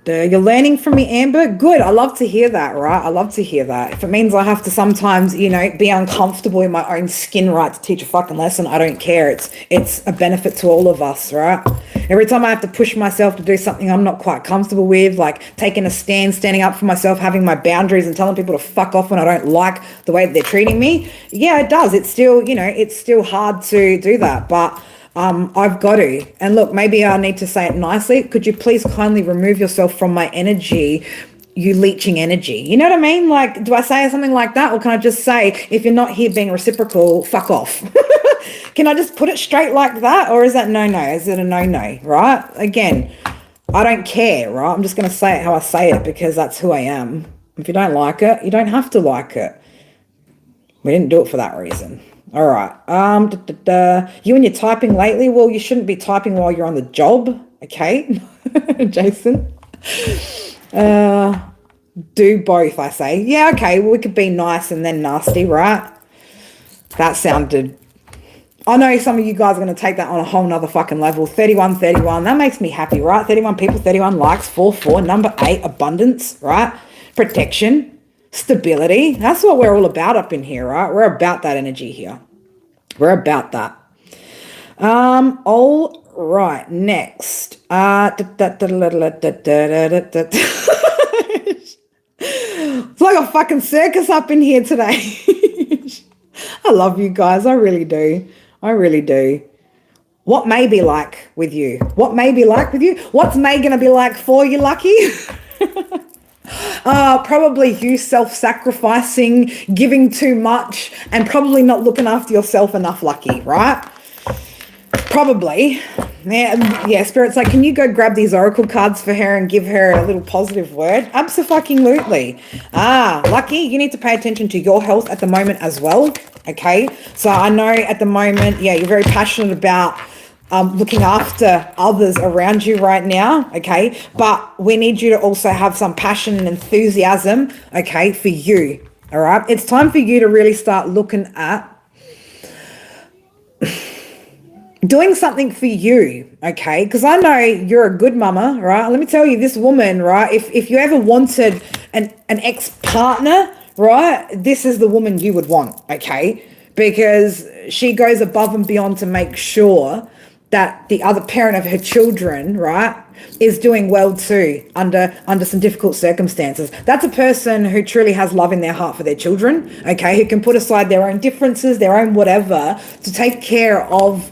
You're learning from me, Amber? Good. I love to hear that, right? I love to hear that. If it means I have to sometimes, you know, be uncomfortable in my own skin, right, to teach a fucking lesson, I don't care. It's a benefit to all of us, right? Every time I have to push myself to do something I'm not quite comfortable with, like taking a stand, standing up for myself, having my boundaries and telling people to fuck off when I don't like the way that they're treating me, yeah, it does. It's still, you know, it's still hard to do that, but I've got to. And look, maybe I need to say it nicely. Could you please kindly remove yourself from my energy, you leeching energy? You know what I mean? Like, do I say something like that? Or can I just say, if you're not here being reciprocal, fuck off? Can I just put it straight like that? Or is that no-no? Is it a no-no, right? Again, I don't care, right? I'm just going to say it how I say it because that's who I am. If you don't like it, you don't have to like it. We didn't do it for that reason. All right. You and your typing lately? Well, you shouldn't be typing while you're on the job, okay? Jason. Do both, I say. Yeah, okay. Well, we could be nice and then nasty, right? That sounded... I know some of you guys are going to take that on a whole nother fucking level. 31. That makes me happy, right? 31 people, 31 likes, 4. Number 8, abundance, right? Protection, stability. That's what we're all about up in here, right? We're about that energy here. We're about that. All right, next. It's like a fucking circus up in here today. I love you guys. I really do. I really do. What may be like with you? What may be like with you? What's May going to be like for you, Lucky? Probably you self-sacrificing, giving too much, and probably not looking after yourself enough, Lucky, right? Probably. Yeah, Spirit's like, can you go grab these oracle cards for her and give her a little positive word? Abso-fucking-lutely. Lucky, you need to pay attention to your health at the moment as well, okay? So I know at the moment, yeah, you're very passionate about looking after others around you right now, okay? But we need you to also have some passion and enthusiasm, okay, for you, all right? It's time for you to really start looking at doing something for you, okay? Because I know you're a good mama, right? Let me tell you, this woman, right? If you ever wanted an ex-partner, right? This is the woman you would want, okay? Because she goes above and beyond to make sure that the other parent of her children, right, is doing well too under some difficult circumstances. That's a person who truly has love in their heart for their children, okay? Who can put aside their own differences, their own whatever, to take care of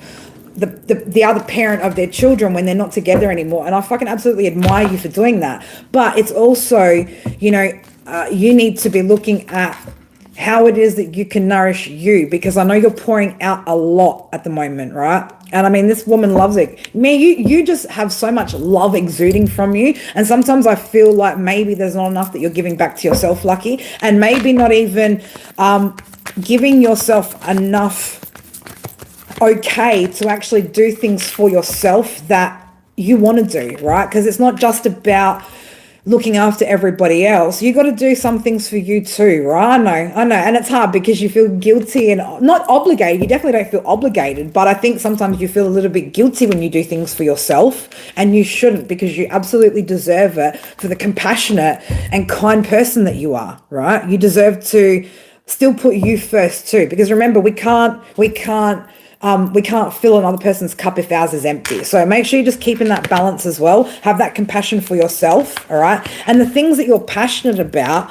the other parent of their children when they're not together anymore. And I fucking absolutely admire you for doing that. But it's also, you know, you need to be looking at how it is that you can nourish you, because I know you're pouring out a lot at the moment, right? And I mean, this woman loves it. Man, you just have so much love exuding from you. And sometimes I feel like maybe there's not enough that you're giving back to yourself, Lucky. And maybe not even giving yourself enough okay to actually do things for yourself that you want to do, right? Because it's not just about looking after everybody else. You got to do some things for you too, right? I know. And it's hard because you feel guilty and not obligated. You definitely don't feel obligated, but I think sometimes you feel a little bit guilty when you do things for yourself, and you shouldn't, because you absolutely deserve it for the compassionate and kind person that you are, right? You deserve to still put you first too, because remember, we can't fill another person's cup if ours is empty. So make sure you're just keeping that balance as well. Have that compassion for yourself, all right? And the things that you're passionate about,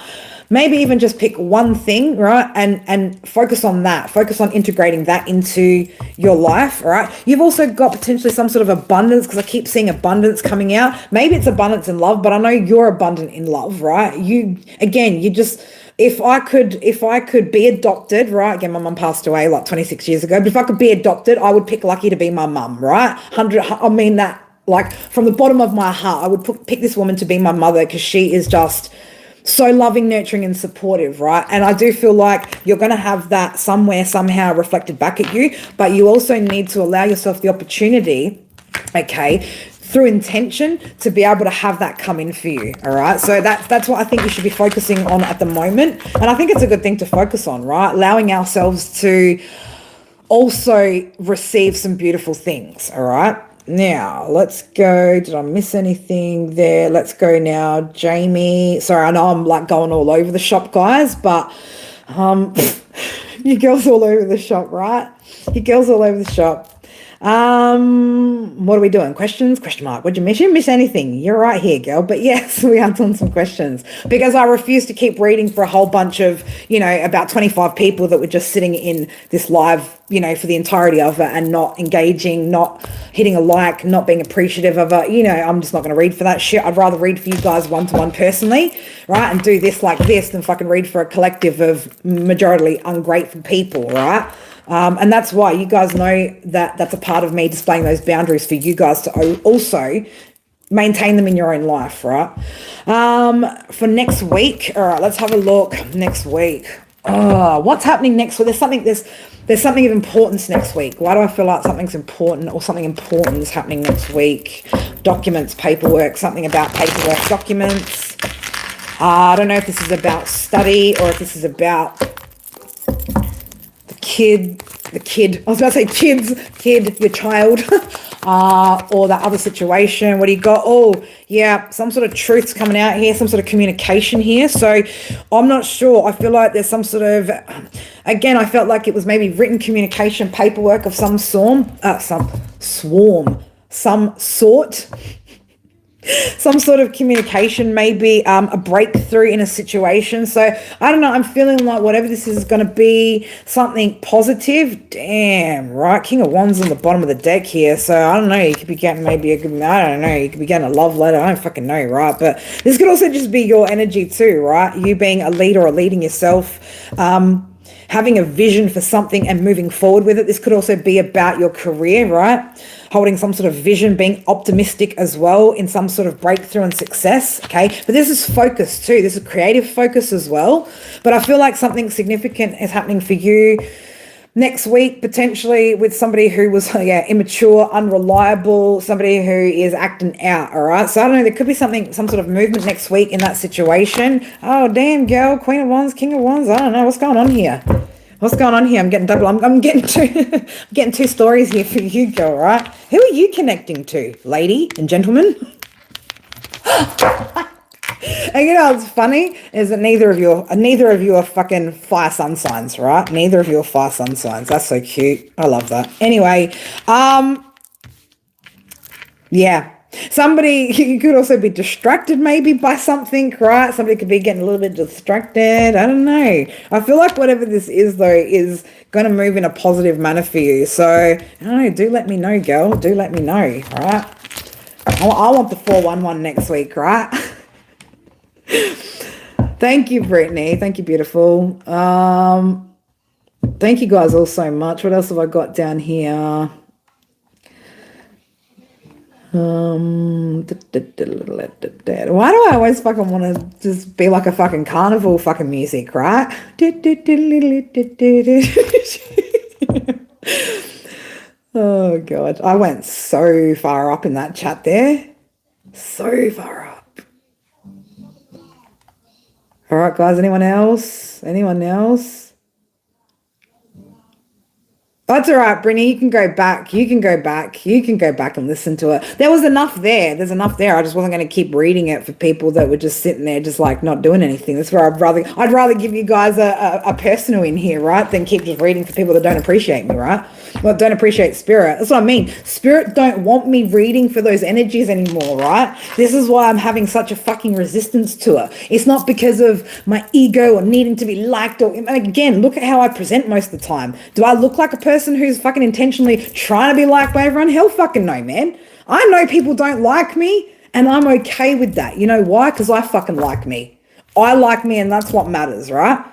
maybe even just pick one thing, right? And focus on that. Focus on integrating that into your life, all right? You've also got potentially some sort of abundance, because I keep seeing abundance coming out. Maybe it's abundance in love, but I know you're abundant in love, right? If I could be adopted, right? Again, my mum passed away like 26 years ago, but if I could be adopted, I would pick Lucky to be my mum, right? I mean that, like, from the bottom of my heart, I would pick this woman to be my mother, because she is just so loving, nurturing, and supportive, right? And I do feel like you're going to have that somewhere, somehow reflected back at you, but you also need to allow yourself the opportunity, okay, through intention, to be able to have that come in for you, all right? So that's what I think you should be focusing on at the moment. And I think it's a good thing to focus on, right? Allowing ourselves to also receive some beautiful things, all right? Now, let's go. Did I miss anything there? Let's go now. Jamie. Sorry, I know I'm like going all over the shop, guys, but you girls all over the shop, right? You girls all over the shop. What are we doing? Questions? Question mark. What did you miss? You didn't miss anything. You're right here, girl. But yes, we are doing some questions, because I refuse to keep reading for a whole bunch of, about 25 people that were just sitting in this live, for the entirety of it, and not engaging, not hitting a like, not being appreciative of it. I'm just not going to read for that shit. I'd rather read for you guys one-to-one personally, right? And do this like this than fucking read for a collective of majority ungrateful people, right? And that's why you guys know that that's a part of me displaying those boundaries for you guys to also maintain them in your own life, right? For next week, all right, let's have a look. Next week, what's happening next week? There's something of importance next week. Why do I feel like something's important, or something important is happening next week? Documents, paperwork, something about paperwork, documents. I don't know if this is about study, or if this is about the kid, I was about to say kid, your child, or that other situation. What do you got? Oh, yeah, some sort of truth's coming out here, some sort of communication here. So I'm not sure. I feel like there's some sort of, again, I felt like it was maybe written communication, paperwork of some sort. Some sort of communication, maybe a breakthrough in a situation. So I don't know, I'm feeling like whatever this is going to be something positive. Damn, right? King of Wands on the bottom of the deck here. So I don't know, you could be getting maybe you could be getting a love letter. I don't fucking know, right? But this could also just be your energy too, right? You being a leader or leading yourself, having a vision for something and moving forward with it. This could also be about your career, right? Holding some sort of vision, being optimistic as well in some sort of breakthrough and success, okay? But this is focus too. This is creative focus as well. But I feel like something significant is happening for you next week, potentially with somebody who was immature, unreliable, somebody who is acting out, all right? So I don't know, there could be some sort of movement next week in that situation. Oh, damn, girl, Queen of Wands, King of Wands, I don't know, what's going on here? What's going on here? I'm getting double. I'm getting two stories here for you, girl, right? Who are you connecting to, lady and gentlemen? And you know what's funny is that neither of you are fucking fire sun signs, right? Neither of you are fire sun signs. That's so cute. I love that. Anyway, yeah. You could also be distracted maybe by something, right? Somebody could be getting a little bit distracted. I don't know. I feel like whatever this is, though, is going to move in a positive manner for you. So, I don't know. Do let me know, girl. Do let me know, right? I want the 411 next week, right? Thank you, Brittany. Thank you, beautiful. Thank you guys all so much. What else have I got down here? Why do I always fucking want to just be like a fucking carnival fucking music, right? Oh god, I went so far up in that chat there. So far up. All right, guys, anyone else? Anyone else? That's all right, Brittany. You can go back. You can go back. You can go back and listen to it. There was enough there. There's enough there. I just wasn't going to keep reading it for people that were just sitting there, just like not doing anything. That's where I'd rather give you guys a personal in here, right, than keep just reading for people that don't appreciate me, right? Well, don't appreciate spirit. That's what I mean. Spirit don't want me reading for those energies anymore, right? This is why I'm having such a fucking resistance to it. It's not because of my ego or needing to be liked, or again, look at how I present most of the time. Do I look like a person who's fucking intentionally trying to be liked by everyone? Hell fucking no, man. I know people don't like me and I'm okay with that. You know why? Because I fucking like me. I like me and that's what matters, right?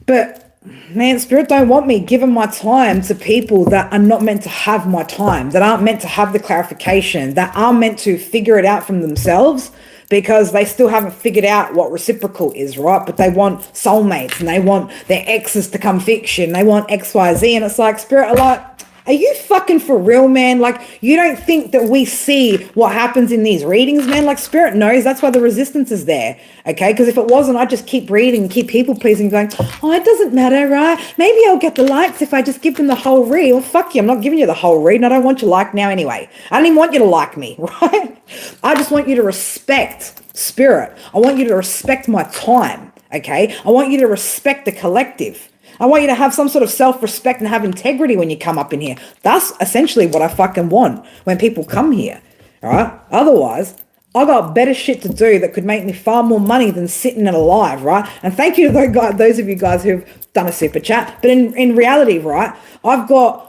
But man, spirit don't want me giving my time to people that are not meant to have my time, that aren't meant to have the clarification, that are meant to figure it out from themselves, because they still haven't figured out what reciprocal is, right? But they want soulmates and they want their exes to come fix you and they want X, Y, Z. And it's like, spirit, are you fucking for real, man? Like, you don't think that we see what happens in these readings, man? Like, spirit knows. That's why the resistance is there, okay? Because if it wasn't, I'd just keep reading and keep people pleasing, going, oh, it doesn't matter, right? Maybe I'll get the likes if I just give them the whole read. Well, fuck you. I'm not giving you the whole read and I don't want your like now anyway. I don't even want you to like me, right? I just want you to respect spirit. I want you to respect my time, okay? I want you to respect the collective. I want you to have some sort of self-respect and have integrity when you come up in here. That's essentially what I fucking want when people come here, all right? Otherwise, I got better shit to do that could make me far more money than sitting and alive, right? And thank you to those of you guys who've done a super chat. But in reality, right, I've got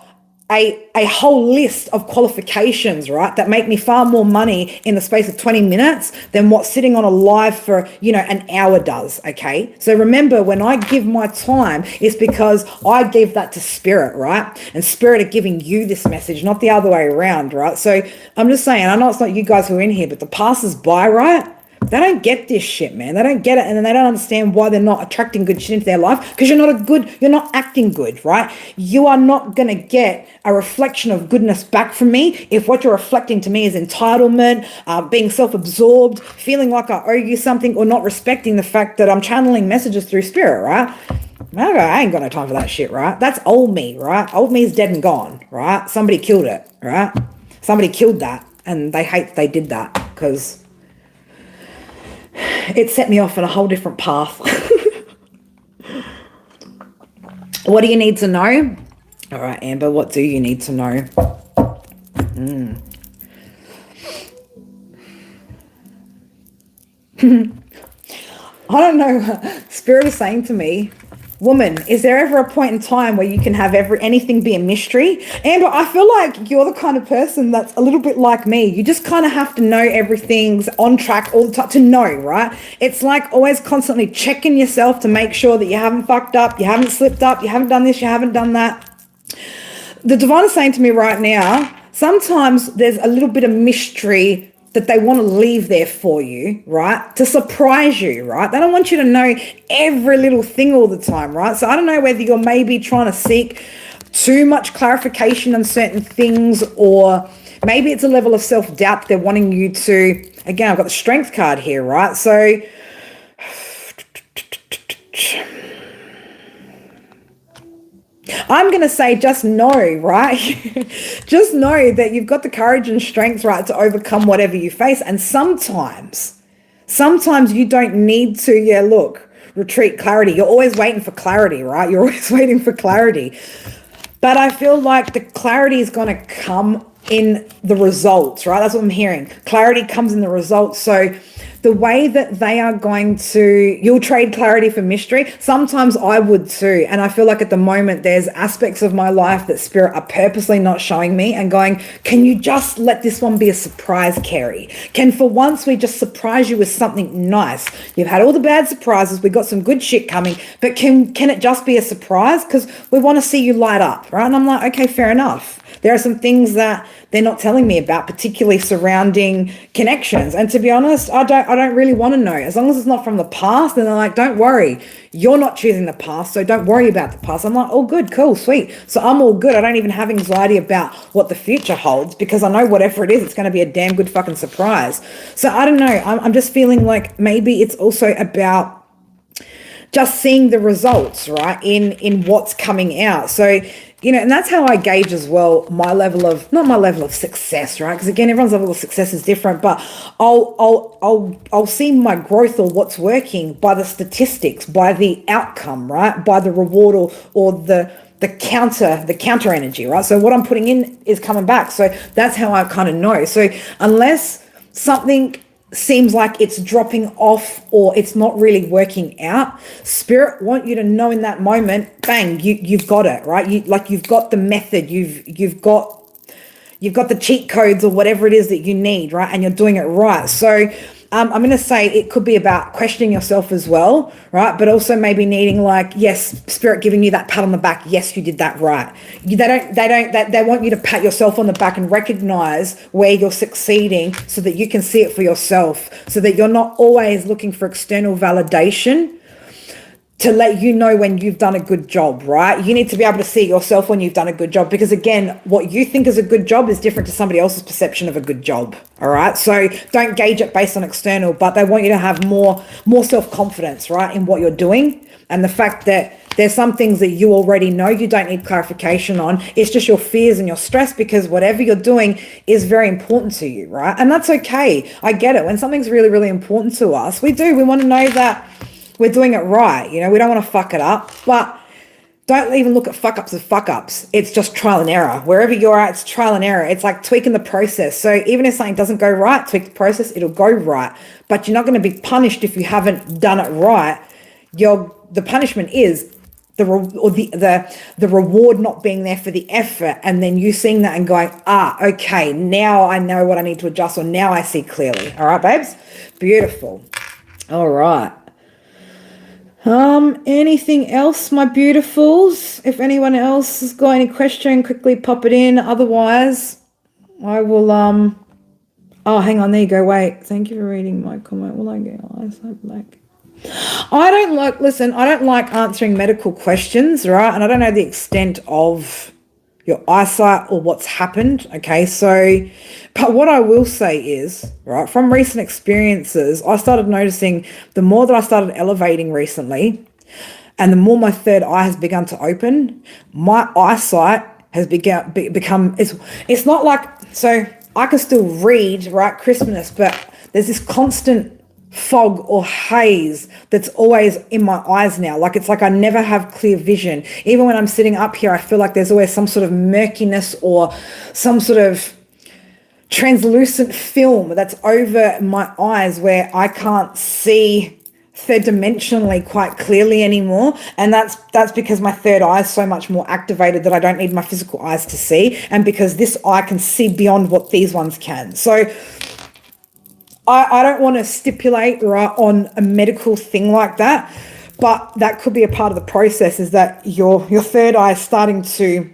a whole list of qualifications, right, that make me far more money in the space of 20 minutes than what sitting on a live for, an hour does, okay? So remember, when I give my time, it's because I gave that to spirit, right? And spirit are giving you this message, not the other way around, right? So I'm just saying, I know it's not you guys who are in here, but the passers-by, right? They don't get this shit, man. They don't get it, and then they don't understand why they're not attracting good shit into their life, because you're not acting good, right? You are not going to get a reflection of goodness back from me if what you're reflecting to me is entitlement, being self-absorbed, feeling like I owe you something, or not respecting the fact that I'm channeling messages through spirit, right? I ain't got no time for that shit, right? That's old me, right? Old me is dead and gone, right? Somebody killed it, right? Somebody killed that, and they hate they did that because it set me off on a whole different path. What do you need to know? All right, Amber, what do you need to know? I don't know. Spirit is saying to me, woman, is there ever a point in time where you can have anything be a mystery? Amber, I feel like you're the kind of person that's a little bit like me. You just kind of have to know everything's on track all the time to know, right? It's like always constantly checking yourself to make sure that you haven't fucked up, you haven't slipped up, you haven't done this, you haven't done that. The divine is saying to me right now, sometimes there's a little bit of mystery that they want to leave there for you, right? To surprise you, right? They don't want you to know every little thing all the time, right? So I don't know whether you're maybe trying to seek too much clarification on certain things, or maybe it's a level of self-doubt they're wanting you to, again, I've got the strength card here, right? So I'm going to say just know, right? Just know that you've got the courage and strength, right, to overcome whatever you face. And sometimes you don't need to, retreat clarity. You're always waiting for clarity, right? You're always waiting for clarity. But I feel like the clarity is going to come in the results, right? That's what I'm hearing. Clarity comes in the results. So the way that they are going to, you'll trade clarity for mystery. Sometimes I would too. And I feel like at the moment there's aspects of my life that spirit are purposely not showing me and going, can you just let this one be a surprise, Carrie? Can for once we just surprise you with something nice? You've had all the bad surprises. We got some good shit coming, but can it just be a surprise? Because we want to see you light up, right? And I'm like, okay, fair enough. There are some things that they're not telling me about, particularly surrounding connections. And to be honest, I don't really want to know. As long as it's not from the past, then they're like, don't worry, you're not choosing the past, so don't worry about the past. I'm like, oh, good, cool, sweet. So I'm all good. I don't even have anxiety about what the future holds because I know whatever it is, it's going to be a damn good fucking surprise. So I don't know. I'm just feeling like maybe it's also about just seeing the results, right, in what's coming out. So, you know, and that's how I gauge as well my level of, not my level of success, right? Because again, everyone's level of success is different, but I'll see my growth or what's working by the statistics, by the outcome, right? By the reward or the counter energy, right? So what I'm putting in is coming back. So that's how I kind of know. So unless something seems like it's dropping off or it's not really working out, spirit want you to know in that moment, bang, you've got it, right? You've got the method, you've got the cheat codes or whatever it is that you need, right? And you're doing it right. So I'm going to say it could be about questioning yourself as well, right? But also maybe needing like, yes, spirit giving you that pat on the back. Yes, you did that right. They want you to pat yourself on the back and recognize where you're succeeding so that you can see it for yourself, so that you're not always looking for external validation to let you know when you've done a good job, right? You need to be able to see yourself when you've done a good job, because again, what you think is a good job is different to somebody else's perception of a good job, all right? So don't gauge it based on external, but they want you to have more self-confidence, right, in what you're doing. And the fact that there's some things that you already know you don't need clarification on. It's just your fears and your stress, because whatever you're doing is very important to you, right? And that's okay. I get it. When something's really, really important to us, we want to know that we're doing it right. You know, we don't want to fuck it up, but don't even look at fuck ups as fuck ups. It's just trial and error. Wherever you're at, it's trial and error. It's like tweaking the process. So even if something doesn't go right, tweak the process, it'll go right. But you're not going to be punished if you haven't done it right. The punishment is the reward not being there for the effort, and then you seeing that and going, okay, now I know what I need to adjust, or now I see clearly. All right, babes? Beautiful. All right. Anything else, my beautifuls? If anyone else has got any question, quickly pop it in. Otherwise, I will, oh, hang on, there you go. Wait, thank you for reading my comment. Will I get eyesight back? I don't like answering medical questions, right? And I don't know the extent of your eyesight or what's happened. Okay, so, but what I will say is, right, from recent experiences, I started noticing the more that I started elevating recently, and the more my third eye has begun to open, my eyesight has become, it's not like, so I can still read, right, crispness, but there's this constant fog or haze that's always in my eyes now. Like, it's like I never have clear vision. Even when I'm sitting up here, I feel like there's always some sort of murkiness or some sort of translucent film that's over my eyes where I can't see third dimensionally quite clearly anymore. And that's because my third eye is so much more activated that I don't need my physical eyes to see, and because this eye can see beyond what these ones can. So I don't want to stipulate, right, on a medical thing like that, but that could be a part of the process, is that your third eye is starting to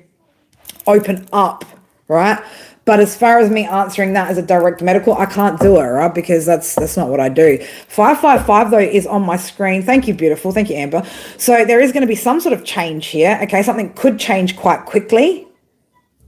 open up, right? But as far as me answering that as a direct medical, I can't do it, right? Because that's not what I do. 555 though is on my screen. Thank you, beautiful. Thank you, Amber. So there is going to be some sort of change here. Okay, something could change quite quickly,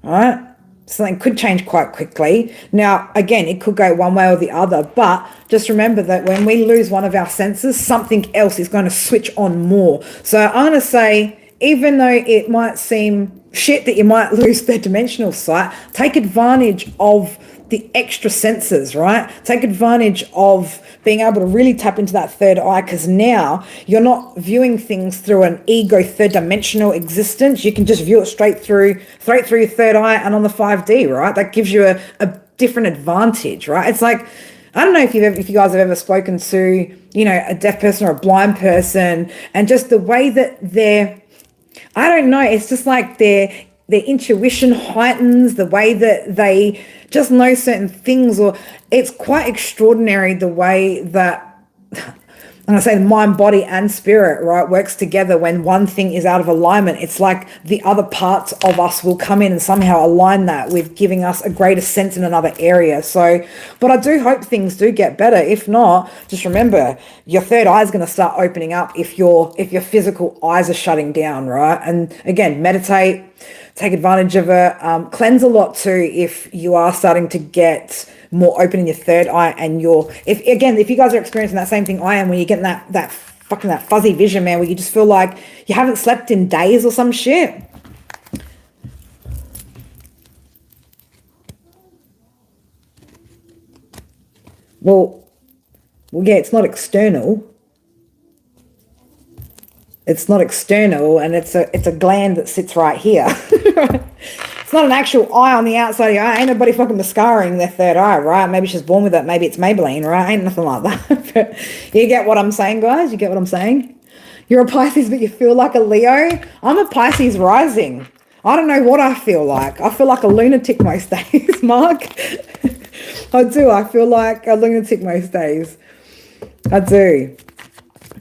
all right? Something could change quite quickly. Now, again, it could go one way or the other, but just remember that when we lose one of our senses, something else is going to switch on more. So I'm going to say, even though it might seem shit that you might lose their dimensional sight, take advantage of the extra senses, right? Take advantage of being able to really tap into that third eye, because now you're not viewing things through an ego third dimensional existence. You can just view it straight through your third eye and on the 5D, right? That gives you a different advantage, right? It's like I don't know if if you guys have ever spoken to, you know, a deaf person or a blind person, and just the way that I don't know, it's just like their intuition heightens, the way that they just know certain things, or it's quite extraordinary the way that I'm going to say mind, body, and spirit, right, works together. When one thing is out of alignment, it's like the other parts of us will come in and somehow align that with giving us a greater sense in another area. So, but I do hope things do get better. If not, just remember, your third eye is going to start opening up if your physical eyes are shutting down, right? And again, meditate, take advantage of it, cleanse a lot too if you are starting to get more open in your third eye, and if you guys are experiencing that same thing I am, when you're getting that fuzzy vision, man, where you just feel like you haven't slept in days or some shit. Well, yeah, it's not external. It's not external, and it's a gland that sits right here. It's not an actual eye on the outside of your eye. Ain't nobody fucking mascaraing their third eye, right? Maybe she's born with it. Maybe it's Maybelline, right? Ain't nothing like that. But you get what I'm saying, guys? You get what I'm saying? You're a Pisces, but you feel like a Leo. I'm a Pisces rising. I don't know what I feel like. I feel like a lunatic most days, Mark. I do. I feel like a lunatic most days. I do.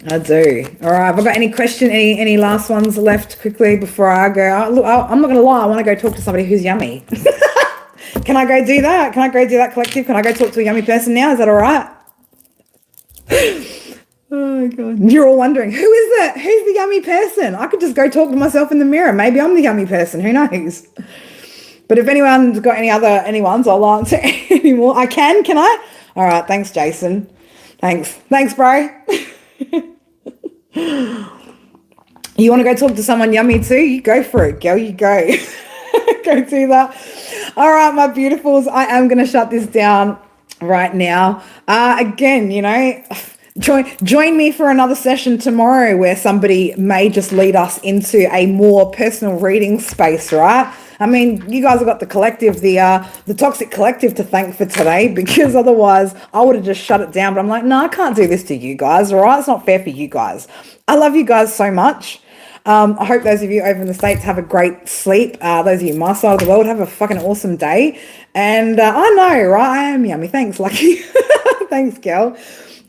All right. Have I got any question? Any last ones left quickly before I go? Look, I'm not going to lie. I want to go talk to somebody who's yummy. Can I go do that? Can I go do that, collective? Can I go talk to a yummy person now? Is that all right? Oh, my God. You're all wondering, who is that? Who's the yummy person? I could just go talk to myself in the mirror. Maybe I'm the yummy person. Who knows? But if anyone's got any ones, I'll answer any more. Can I? All right. Thanks, Jason. Thanks, bro. You want to go talk to someone yummy too? You go for it, girl. You go. Go do that. All right, my beautifuls. I am going to shut this down right now. Again, you know, join me for another session tomorrow where somebody may just lead us into a more personal reading space, right? I mean, you guys have got the collective, the toxic collective to thank for today, because otherwise I would have just shut it down. But I'm like, no, I can't do this to you guys, all right? It's not fair for you guys. I love you guys so much. I hope those of you over in the States have a great sleep. Those of you my side of the world, have a fucking awesome day. And I know, right? I am yummy. Thanks, Lucky. Thanks, girl.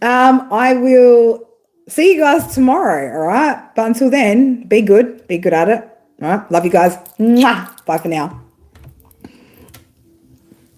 I will see you guys tomorrow, all right? But until then, be good at it. All right. Love you guys. Mwah. Bye for now.